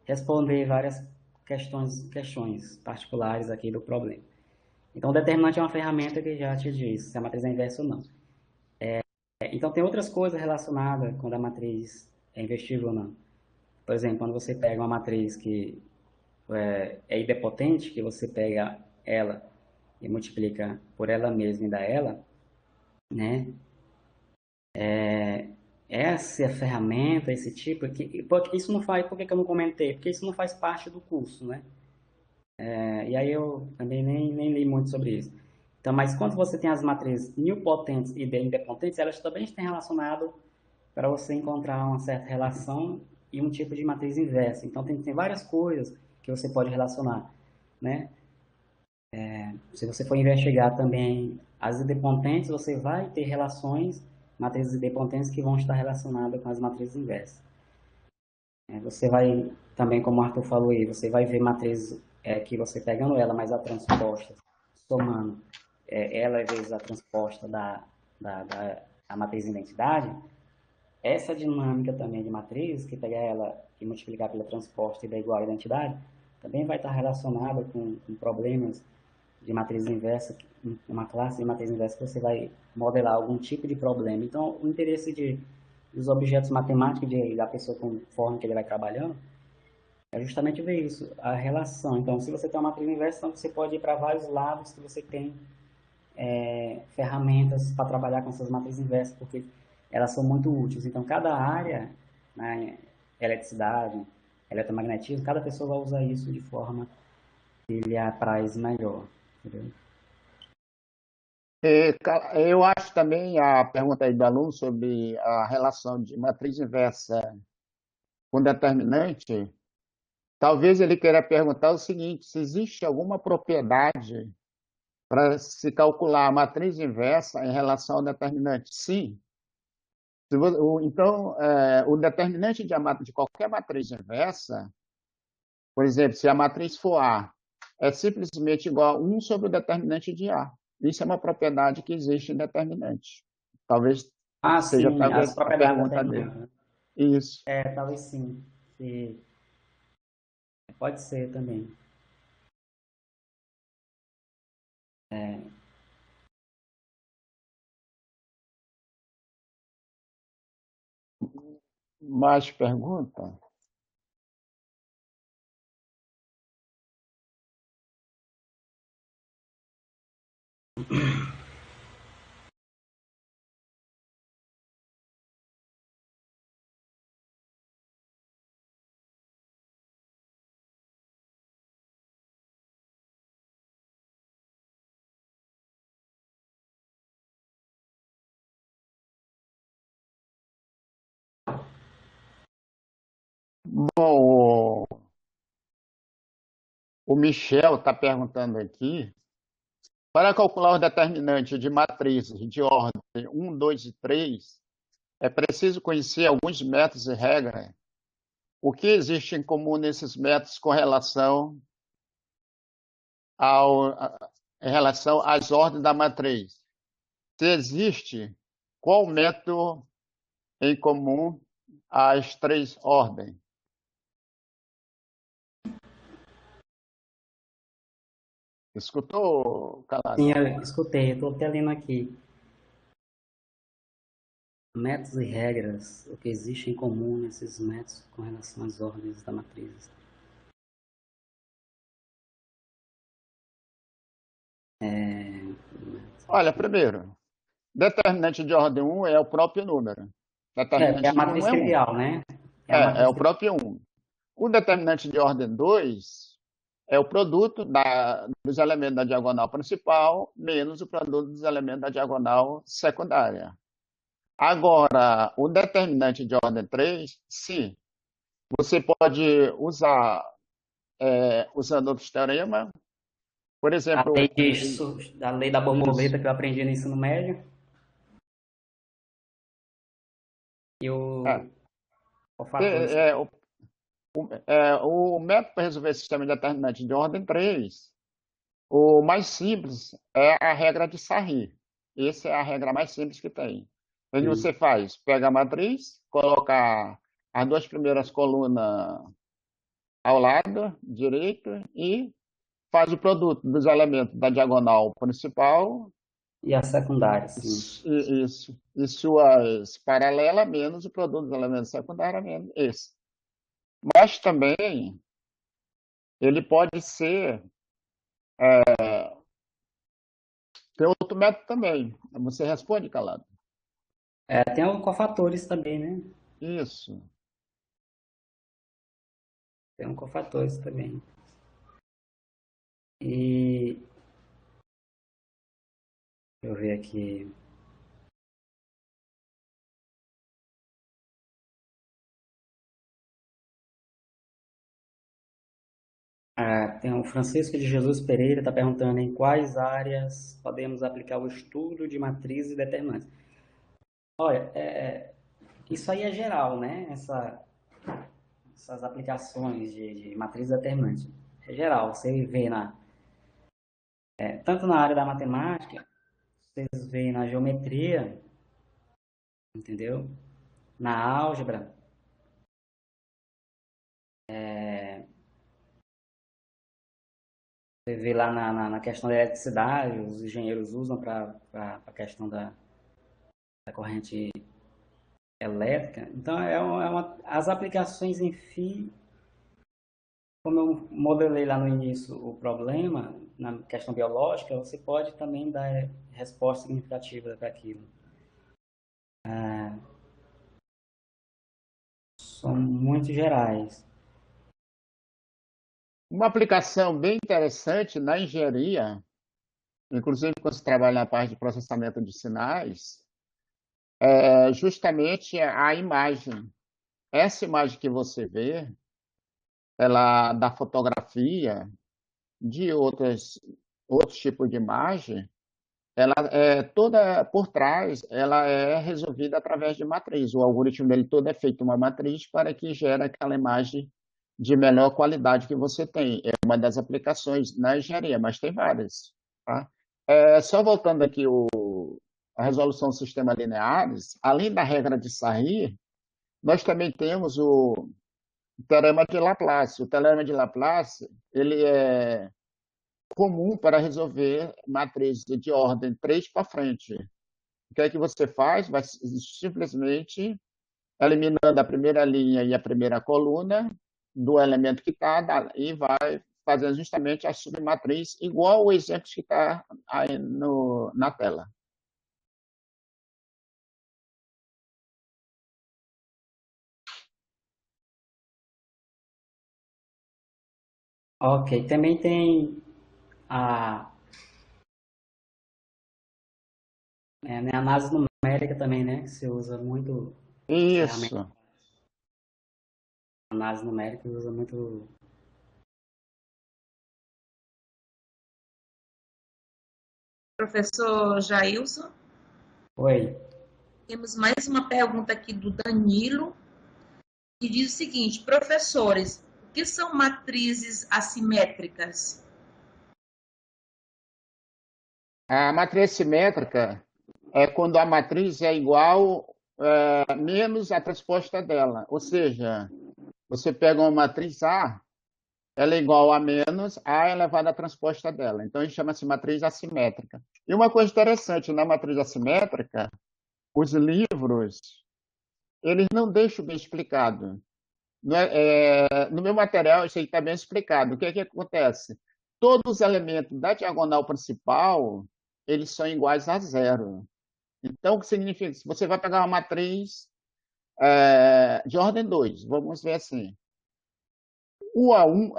responder várias questões particulares aqui do problema. Então, o determinante é uma ferramenta que já te diz se a matriz é inversa ou não. Então, tem outras coisas relacionadas quando a matriz é invertível ou não. Por exemplo, quando você pega uma matriz que é idempotente, que você pega ela e multiplica por ela mesma e dá ela, né? Essa ferramenta, esse tipo, porque isso não faz, por que eu não comentei? Porque isso não faz parte do curso, né? E aí eu também nem li muito sobre isso. Então, mas quando você tem as matrizes nilpotentes e idempotentes, elas também estão relacionadas para você encontrar uma certa relação e um tipo de matriz inversa. Então, tem várias coisas que você pode relacionar, né? Se você for investigar também as idempotentes, você vai ter matrizes idempotentes que vão estar relacionadas com as matrizes inversas. Você vai, também como o Arthur falou aí, você vai ver matrizes que você pegando ela, mas a transposta, somando ela vezes a transposta da matriz de identidade, essa dinâmica também de matriz, que pegar ela e multiplicar pela transposta e dar igual à identidade, também vai estar relacionada com problemas de matriz inversa, uma classe de matriz inversa que você vai modelar algum tipo de problema. Então, o interesse dos objetos matemáticos da pessoa conforme que ele vai trabalhando é justamente ver isso, a relação. Então, se você tem uma matriz inversa, então você pode ir para vários lados que você tem ferramentas para trabalhar com essas matrizes inversas, porque elas são muito úteis. Então, cada área, né, eletricidade, eletromagnetismo, cada pessoa vai usar isso de forma que lhe apraz melhor, entendeu? Eu acho também a pergunta aí do aluno sobre a relação de matriz inversa com determinante, talvez ele queira perguntar o seguinte: se existe alguma propriedade para se calcular a matriz inversa em relação ao determinante? Sim. Então, o determinante de qualquer matriz inversa, por exemplo, se a matriz for A, é simplesmente igual a 1 sobre o determinante de A. Isso é uma propriedade que existe em determinante. Talvez seja Sim, as a propriedades pergunta dele. determinantes. Isso. Talvez sim. Pode ser também. Mais pergunta? Bom, o Michel está perguntando aqui: para calcular o determinante de matrizes de ordem 1, 2 e 3, é preciso conhecer alguns métodos e regras. O que existe em comum nesses métodos com relação em relação às ordens da matriz? Se existe, qual método em comum às três ordens? Escutou, Calado? Sim, eu escutei, eu estou até lendo aqui. Métodos e regras, o que existe em comum nesses métodos com relação às ordens da matriz. Olha, primeiro, determinante de ordem 1 é o próprio número. É Determinante a de 1 matriz é 1. trivial, né? É o próprio 1. O determinante de ordem 2 é o produto dos elementos da diagonal principal menos o produto dos elementos da diagonal secundária. Agora, o determinante de ordem 3, sim, você pode usar, usando outros teoremas, por exemplo, A lei da borboleta que eu aprendi no ensino médio. E o fator. O método para resolver sistema determinante de ordem 3, o mais simples é a regra de Sarri. Essa é a regra mais simples que tem. Onde você faz, pega a matriz, coloca as duas primeiras colunas ao lado direito e faz o produto dos elementos da diagonal principal E a secundária, sim. e suas paralelas menos o produto dos elementos secundários menos esse. Mas também ele pode ser tem outro método também. Você responde, Calado. Tem o cofatores também, né? Isso. Tem um cofatores também. E deixa eu ver aqui. Tem o Francisco de Jesus Pereira está perguntando em quais áreas podemos aplicar o estudo de matrizes determinantes. Olha, isso aí é geral, né? Essas aplicações de matriz determinante. É geral, você vê tanto na área da matemática, vocês veem na geometria, entendeu? na álgebra, você vê lá na questão da eletricidade, os engenheiros usam para a questão da corrente elétrica. Então, as aplicações em si, como eu modelei lá no início o problema, na questão biológica, você pode também dar resposta significativa para aquilo. São muito gerais. Uma aplicação bem interessante na engenharia, inclusive quando você trabalha na parte de processamento de sinais, é justamente a imagem. Essa imagem que você vê, ela da fotografia, de outros tipos de imagem, ela é toda por trás, ela é resolvida através de matriz. O algoritmo dele todo é feito uma matriz para que gere aquela imagem de melhor qualidade que você tem. É uma das aplicações na engenharia, mas tem várias. Tá? Só voltando aqui a resolução do sistema lineares, além da regra de Sarri, nós também temos o teorema de Laplace. O teorema de Laplace ele é comum para resolver matrizes de ordem 3 para frente. O que é que você faz? Vai simplesmente eliminando a primeira linha e a primeira coluna do elemento que está e vai fazendo justamente a submatriz, igual o exemplo que está aí na tela. Ok, também tem a né, análise numérica também, né? Que se usa muito ferramenta. Isso. Análise numérica usa muito. Professor Jailson, Oi. temos mais uma pergunta aqui do Danilo, que diz o seguinte: professores, o que são matrizes assimétricas? A matriz simétrica é quando a matriz é igual menos a transposta dela. Ou seja, você pega uma matriz A, ela é igual a menos A elevado à transposta dela. Então, isso chama-se matriz assimétrica. E uma coisa interessante, na matriz assimétrica, os livros, eles não deixam bem explicado. No meu material, isso aí está bem explicado. O que é que acontece? Todos os elementos da diagonal principal, eles são iguais a zero. Então, o que significa? Se você vai pegar uma matriz de ordem 2, vamos ver assim. O A1,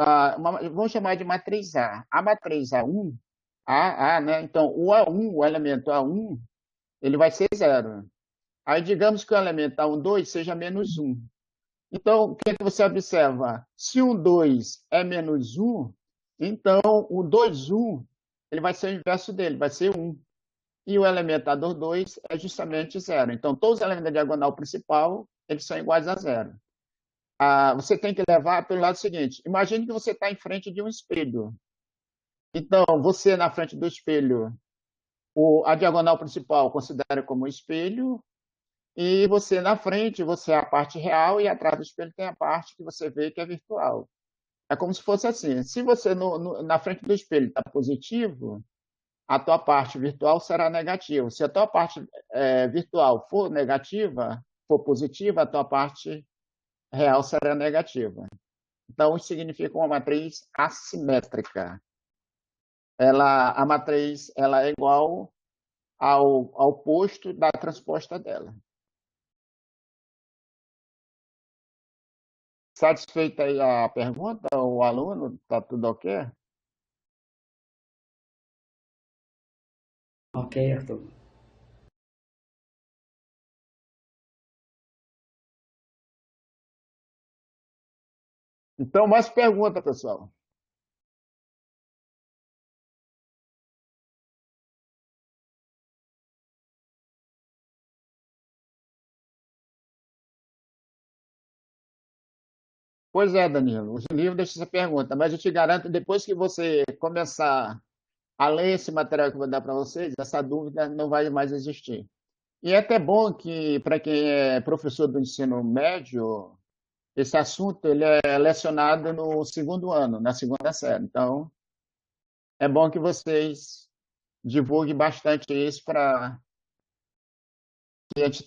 vamos chamar de matriz A. A matriz A1, né? Então, o A1, o elemento A1, ele vai ser zero. Aí, digamos que o elemento A12 seja menos 1. Então, o que é que você observa? Se o 2 é menos 1, então o 2,1 ele vai ser o inverso dele, vai ser 1. E o elemento A22 é justamente zero. Então, todos os elementos da diagonal principal, eles são iguais a zero. Você tem que levar pelo lado seguinte. Imagine que você está em frente de um espelho. Então, você na frente do espelho, a diagonal principal considera como espelho, e você na frente, você é a parte real, e atrás do espelho tem a parte que você vê que é virtual. É como se fosse assim. Se você na frente do espelho está positivo, a tua parte virtual será negativa. Se a tua parte virtual for negativa, for positiva, a tua parte real será negativa. Então, isso significa uma matriz assimétrica. A matriz ela é igual ao posto da transposta dela. Satisfeita aí a pergunta, o aluno? Está tudo ok? Ok, Arthur. Então, mais pergunta, pessoal. Pois é, Danilo, os livros deixam essa pergunta, mas eu te garanto, depois que você começar a ler esse material que eu vou dar para vocês, essa dúvida não vai mais existir. E é até bom que, para quem é professor do ensino médio, esse assunto ele é lecionado no segundo ano, na segunda série. Então, é bom que vocês divulguem bastante isso para que a gente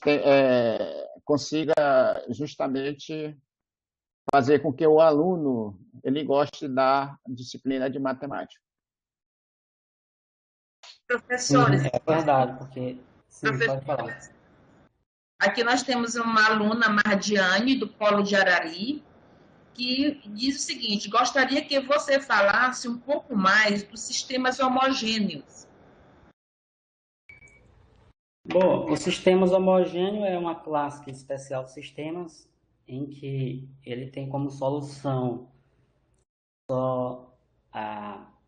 consiga justamente fazer com que o aluno ele goste da disciplina de matemática. Professores, É verdade, porque sim, pode falar. professores, aqui nós temos uma aluna, Mardiane, do Polo de Arari, que diz o seguinte: gostaria que você falasse um pouco mais dos sistemas homogêneos. Bom, os sistemas homogêneos é uma classe especial de sistemas em que ele tem como solução só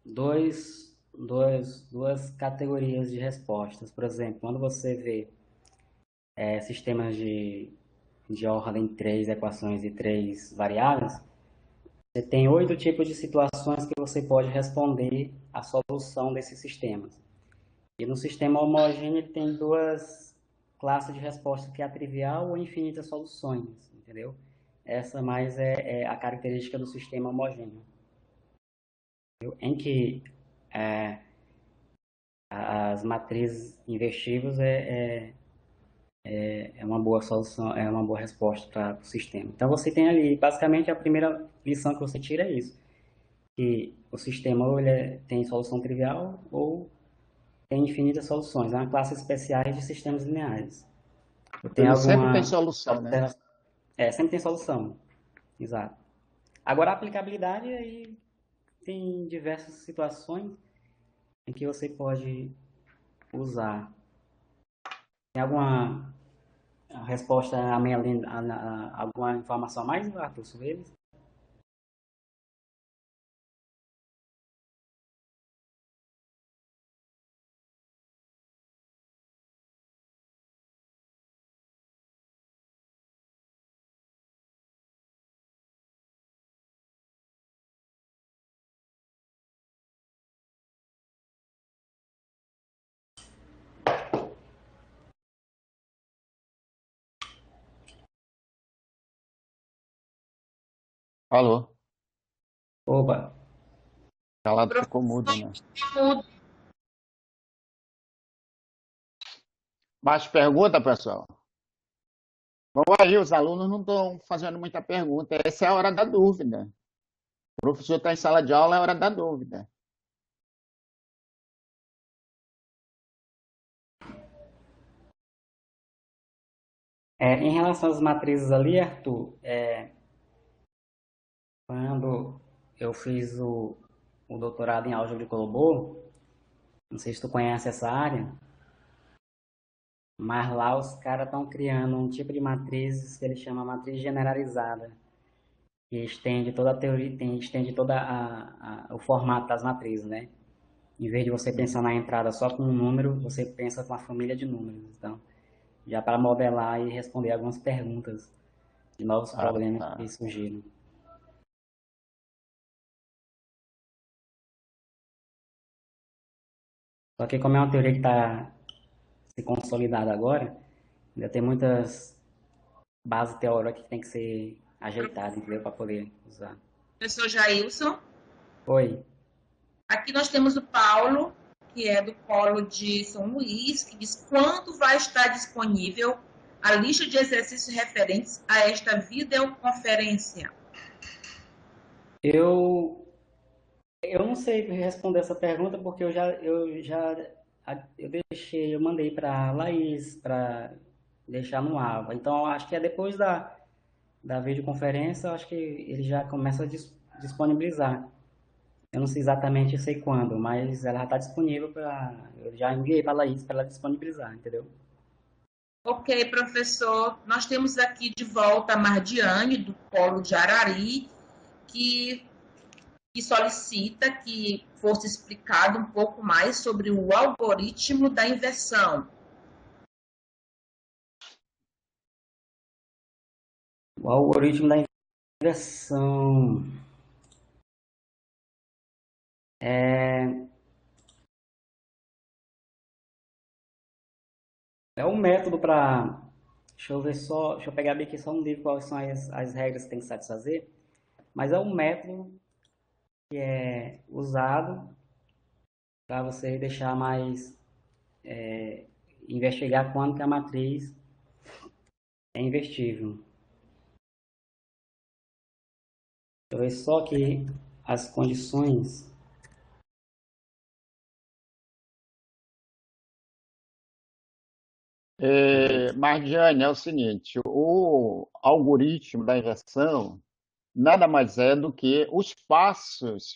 duas categorias de respostas. Por exemplo, quando você vê sistemas de ordem 3 equações e 3 variáveis, você tem 8 tipos de situações que você pode responder a solução desses sistemas. E no sistema homogêneo ele tem duas classes de resposta, que é a trivial ou infinitas soluções, entendeu? Essa mais é a característica do sistema homogêneo, entendeu? Em que as matrizes invertíveis é uma boa solução, é uma boa resposta para o sistema. Então você tem ali, basicamente a primeira lição que você tira é isso, que o sistema ou ele tem solução trivial ou tem infinitas soluções. É uma classe especial de sistemas lineares. Tem Ele sempre tem alguma solução, né? sempre tem solução. Exato. Agora a aplicabilidade aí tem diversas situações em que você pode usar. Tem alguma resposta a meia linha, alguma informação a mais, Arthur, sobre eles? Falou. Opa, Calado ficou mudo, né? Professor, Mais pergunta, pessoal? Vamos aí, os alunos não estão fazendo muita pergunta. Essa é a hora da dúvida. O professor está em sala de aula, é a hora da dúvida. em relação às matrizes ali, Arthur, quando eu fiz o doutorado em álgebra de Colobô, não sei se tu conhece essa área, mas lá os caras estão criando um tipo de matrizes que eles chamam matriz generalizada, que estende toda a teoria, estende toda o formato das matrizes, né? Em vez de você pensar na entrada só com um número, você pensa com a família de números. Então, já para modelar e responder algumas perguntas de novos problemas que surgiram. Só que como é uma teoria que está se consolidada agora, ainda tem muitas bases teóricas que tem que ser ajeitadas, entendeu? Para poder usar. professor Jailson. Oi. Aqui nós temos o Paulo, que é do Polo de São Luís, que diz quando vai estar disponível a lista de exercícios referentes a esta videoconferência. Eu não sei responder essa pergunta porque eu mandei para a Laís para deixar no ar. Então, eu acho que é depois da videoconferência, eu acho que ele já começa a disponibilizar. Eu não sei exatamente, eu sei quando, mas ela já está disponível para. Eu já enviei para a Laís para ela disponibilizar, entendeu? Ok, professor. Nós temos aqui de volta a Mardiane, do Polo de Arari, que solicita que fosse explicado um pouco mais sobre o algoritmo da inversão. O algoritmo da inversão. É, É um método para. Deixa eu ver só. Deixa eu pegar aqui só um livro quais são as regras que tem que satisfazer. Mas é um método que é usado para você deixar mais. Investigar quando que a matriz é investível. Deixa eu ver só aqui as condições. Mardiane, é o seguinte, o algoritmo da inversão nada mais é do que os passos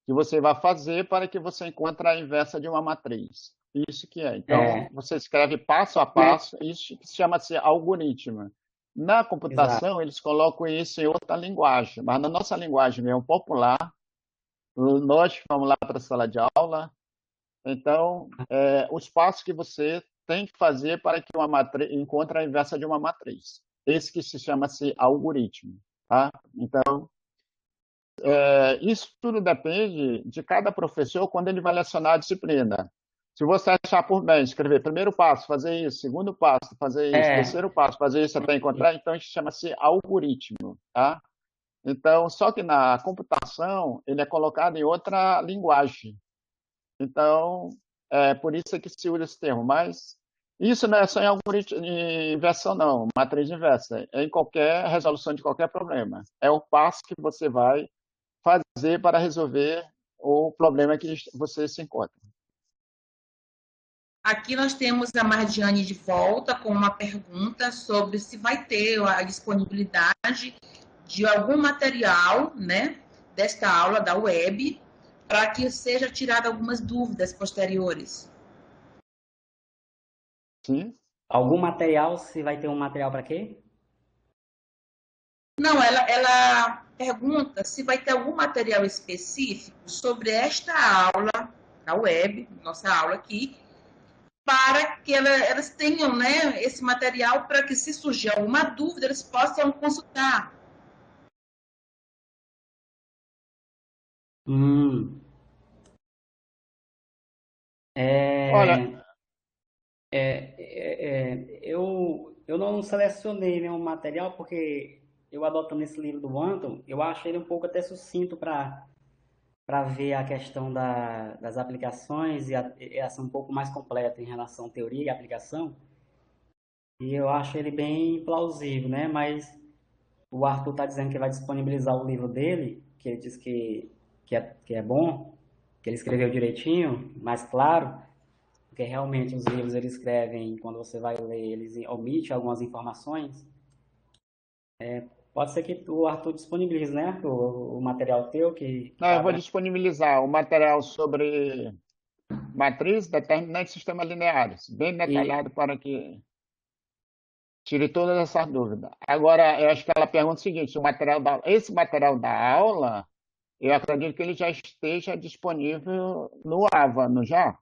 que você vai fazer para que você encontre a inversa de uma matriz. Isso que é. Então, É, você escreve passo a passo, isso que chama-se algoritmo. Na exato. computação, eles colocam isso em outra linguagem, mas na nossa linguagem mesmo popular, nós vamos lá para a sala de aula, então, os passos que você tem que fazer para que uma matriz encontre a inversa de uma matriz. Esse que se chama-se algoritmo. Tá? Então, isso tudo depende de cada professor quando ele vai lecionar a disciplina. Se você achar por bem escrever primeiro passo, fazer isso, segundo passo, fazer isso, É, terceiro passo, fazer isso até encontrar, então isso chama-se algoritmo. Tá? Então, só que na computação ele é colocado em outra linguagem. Então, por isso é que se usa esse termo. Mas isso não é só em algoritmo em inversão, não, matriz inversa. É em qualquer resolução de qualquer problema. É o passo que você vai fazer para resolver o problema que você se encontra. Aqui nós temos a Mardiane de volta com uma pergunta sobre se vai ter a disponibilidade de algum material, né, desta aula da web, para que seja tirada algumas dúvidas posteriores. Sim? algum material, se vai ter um material para quê? Não, ela pergunta se vai ter algum material específico sobre esta aula, da web, nossa aula aqui, para que elas tenham, né, esse material para que, se surgir alguma dúvida, eles possam consultar. Hum, Olha, é, eu não selecionei nenhum material porque eu adotando esse livro do Anton, eu acho ele um pouco até sucinto para ver a questão das aplicações e essa um pouco mais completa em relação à teoria e aplicação. E eu acho ele bem plausível, né? Mas o Arthur está dizendo que vai disponibilizar o livro dele, que ele diz que é bom, que ele escreveu direitinho, mais claro, porque realmente os livros eles escrevem, quando você vai ler, eles omitem algumas informações. Pode ser que o Arthur disponibilize, né, Arthur, o material teu que não, está eu vou aberto. disponibilizar o material sobre matriz, determinantes e sistemas lineares, bem E, detalhado para que tire todas essas dúvidas. Agora, eu acho que ela pergunta o seguinte: esse material da aula, eu acredito que ele já esteja disponível no AVA, não já?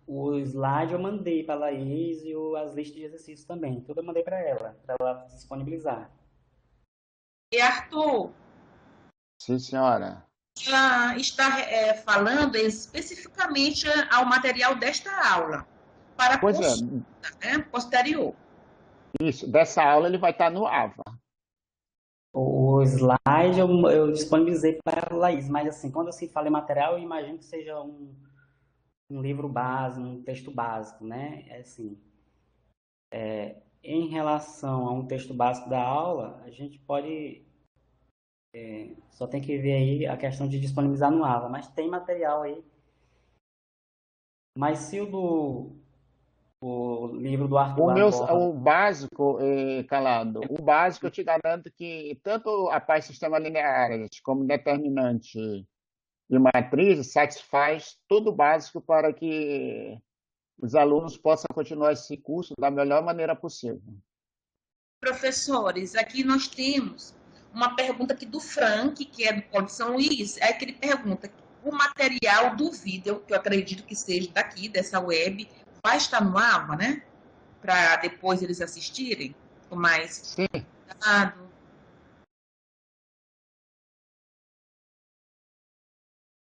o slide eu mandei para a Laís e as listas de exercícios também. Tudo eu mandei para ela disponibilizar. E, Arthur, Sim, senhora. ela está falando especificamente ao material desta aula, para Pois é, consulta, né, posterior. isso. Dessa aula ele vai estar no AVA. O slide eu disponibilizei para a Laís, mas assim, quando assim fala em material, eu imagino que seja um livro básico, um texto básico, né? É assim, em relação a um texto básico da aula, a gente pode, só tem que ver aí a questão de disponibilizar no AVA, mas tem material aí. Mas se o livro do Arthur aborda. O básico, Calado, o básico eu te garanto que tanto a parte de sistema lineares como determinante e matriz satisfaz todo o básico para que os alunos possam continuar esse curso da melhor maneira possível. Professores, aqui nós temos uma pergunta aqui do Frank, que é do Polo de São Luís, é que ele pergunta: o material do vídeo, que eu acredito que seja daqui, dessa web, vai estar no AVA, né? Para depois eles assistirem com mais Sim, cuidado.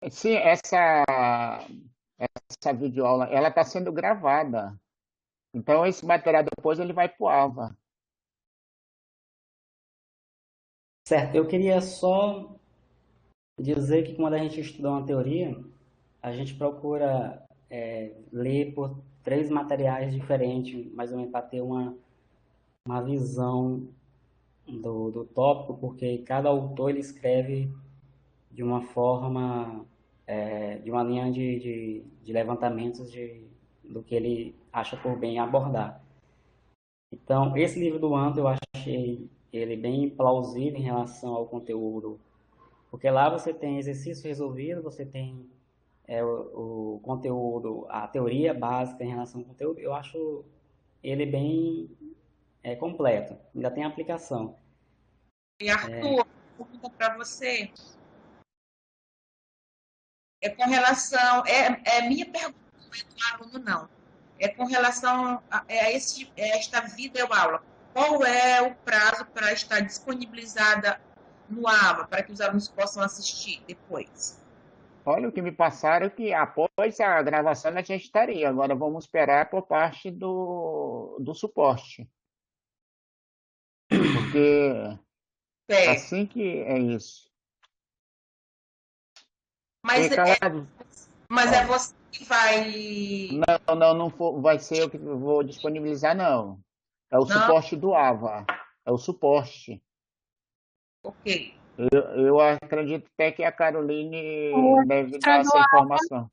sim, essa videoaula, ela está sendo gravada. Então, esse material depois ele vai para o AVA. Certo, eu queria só dizer que quando a gente estuda uma teoria, a gente procura ler por 3 materiais diferentes, mais ou menos para ter uma visão do tópico, porque cada autor ele escreve de uma forma, de uma linha de levantamentos do que ele acha por bem abordar. Então, esse livro do Anto eu achei ele bem plausível em relação ao conteúdo, porque lá você tem exercício resolvido, você tem o conteúdo, a teoria básica em relação ao conteúdo. Eu acho ele bem completo, ainda tem aplicação. E Arthur, pergunta para você. É com relação, minha pergunta, não é do aluno, não. É com relação a esta videoaula. Qual é o prazo para estar disponibilizada no AVA, para que os alunos possam assistir depois? Olha, o que me passaram é que após a gravação a gente estaria. Agora vamos esperar por parte do suporte. Porque assim que é isso. Mas é você que vai... Não vai ser eu que vou disponibilizar, não. É o suporte do AVA. É o suporte. Ok. Eu acredito até que a Caroline deve dar essa informação.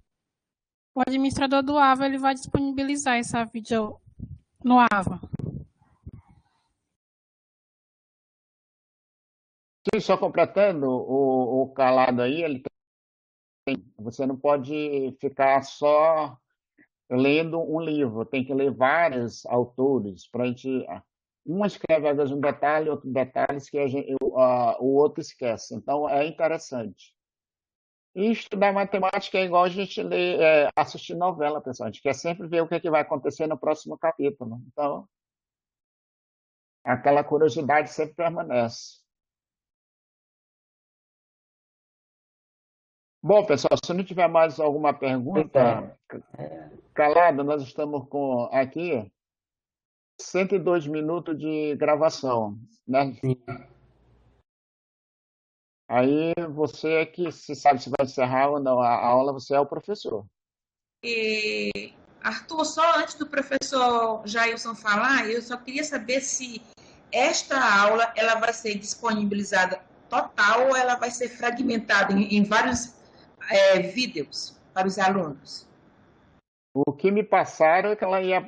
O administrador do AVA ele vai disponibilizar essa vídeo no AVA. Sim, só completando, o Calado aí, ele você não pode ficar só lendo um livro, tem que ler vários autores para a gente. Um escreve às vezes um detalhe, outro detalhes que o outro esquece. Então é interessante. E estudar matemática é igual a gente assistir novela, pessoal. A gente quer sempre ver o que vai acontecer no próximo capítulo. Então, aquela curiosidade sempre permanece. Bom, pessoal, se não tiver mais alguma pergunta, Calado, nós estamos com aqui 102 minutos de gravação, né? Sim. Aí você é que se sabe se vai encerrar ou não a aula, você é o professor. E, Arthur, só antes do professor Jailson falar, eu só queria saber se esta aula ela vai ser disponibilizada total ou ela vai ser fragmentada em vários vídeos para os alunos. O que me passaram é que ela ia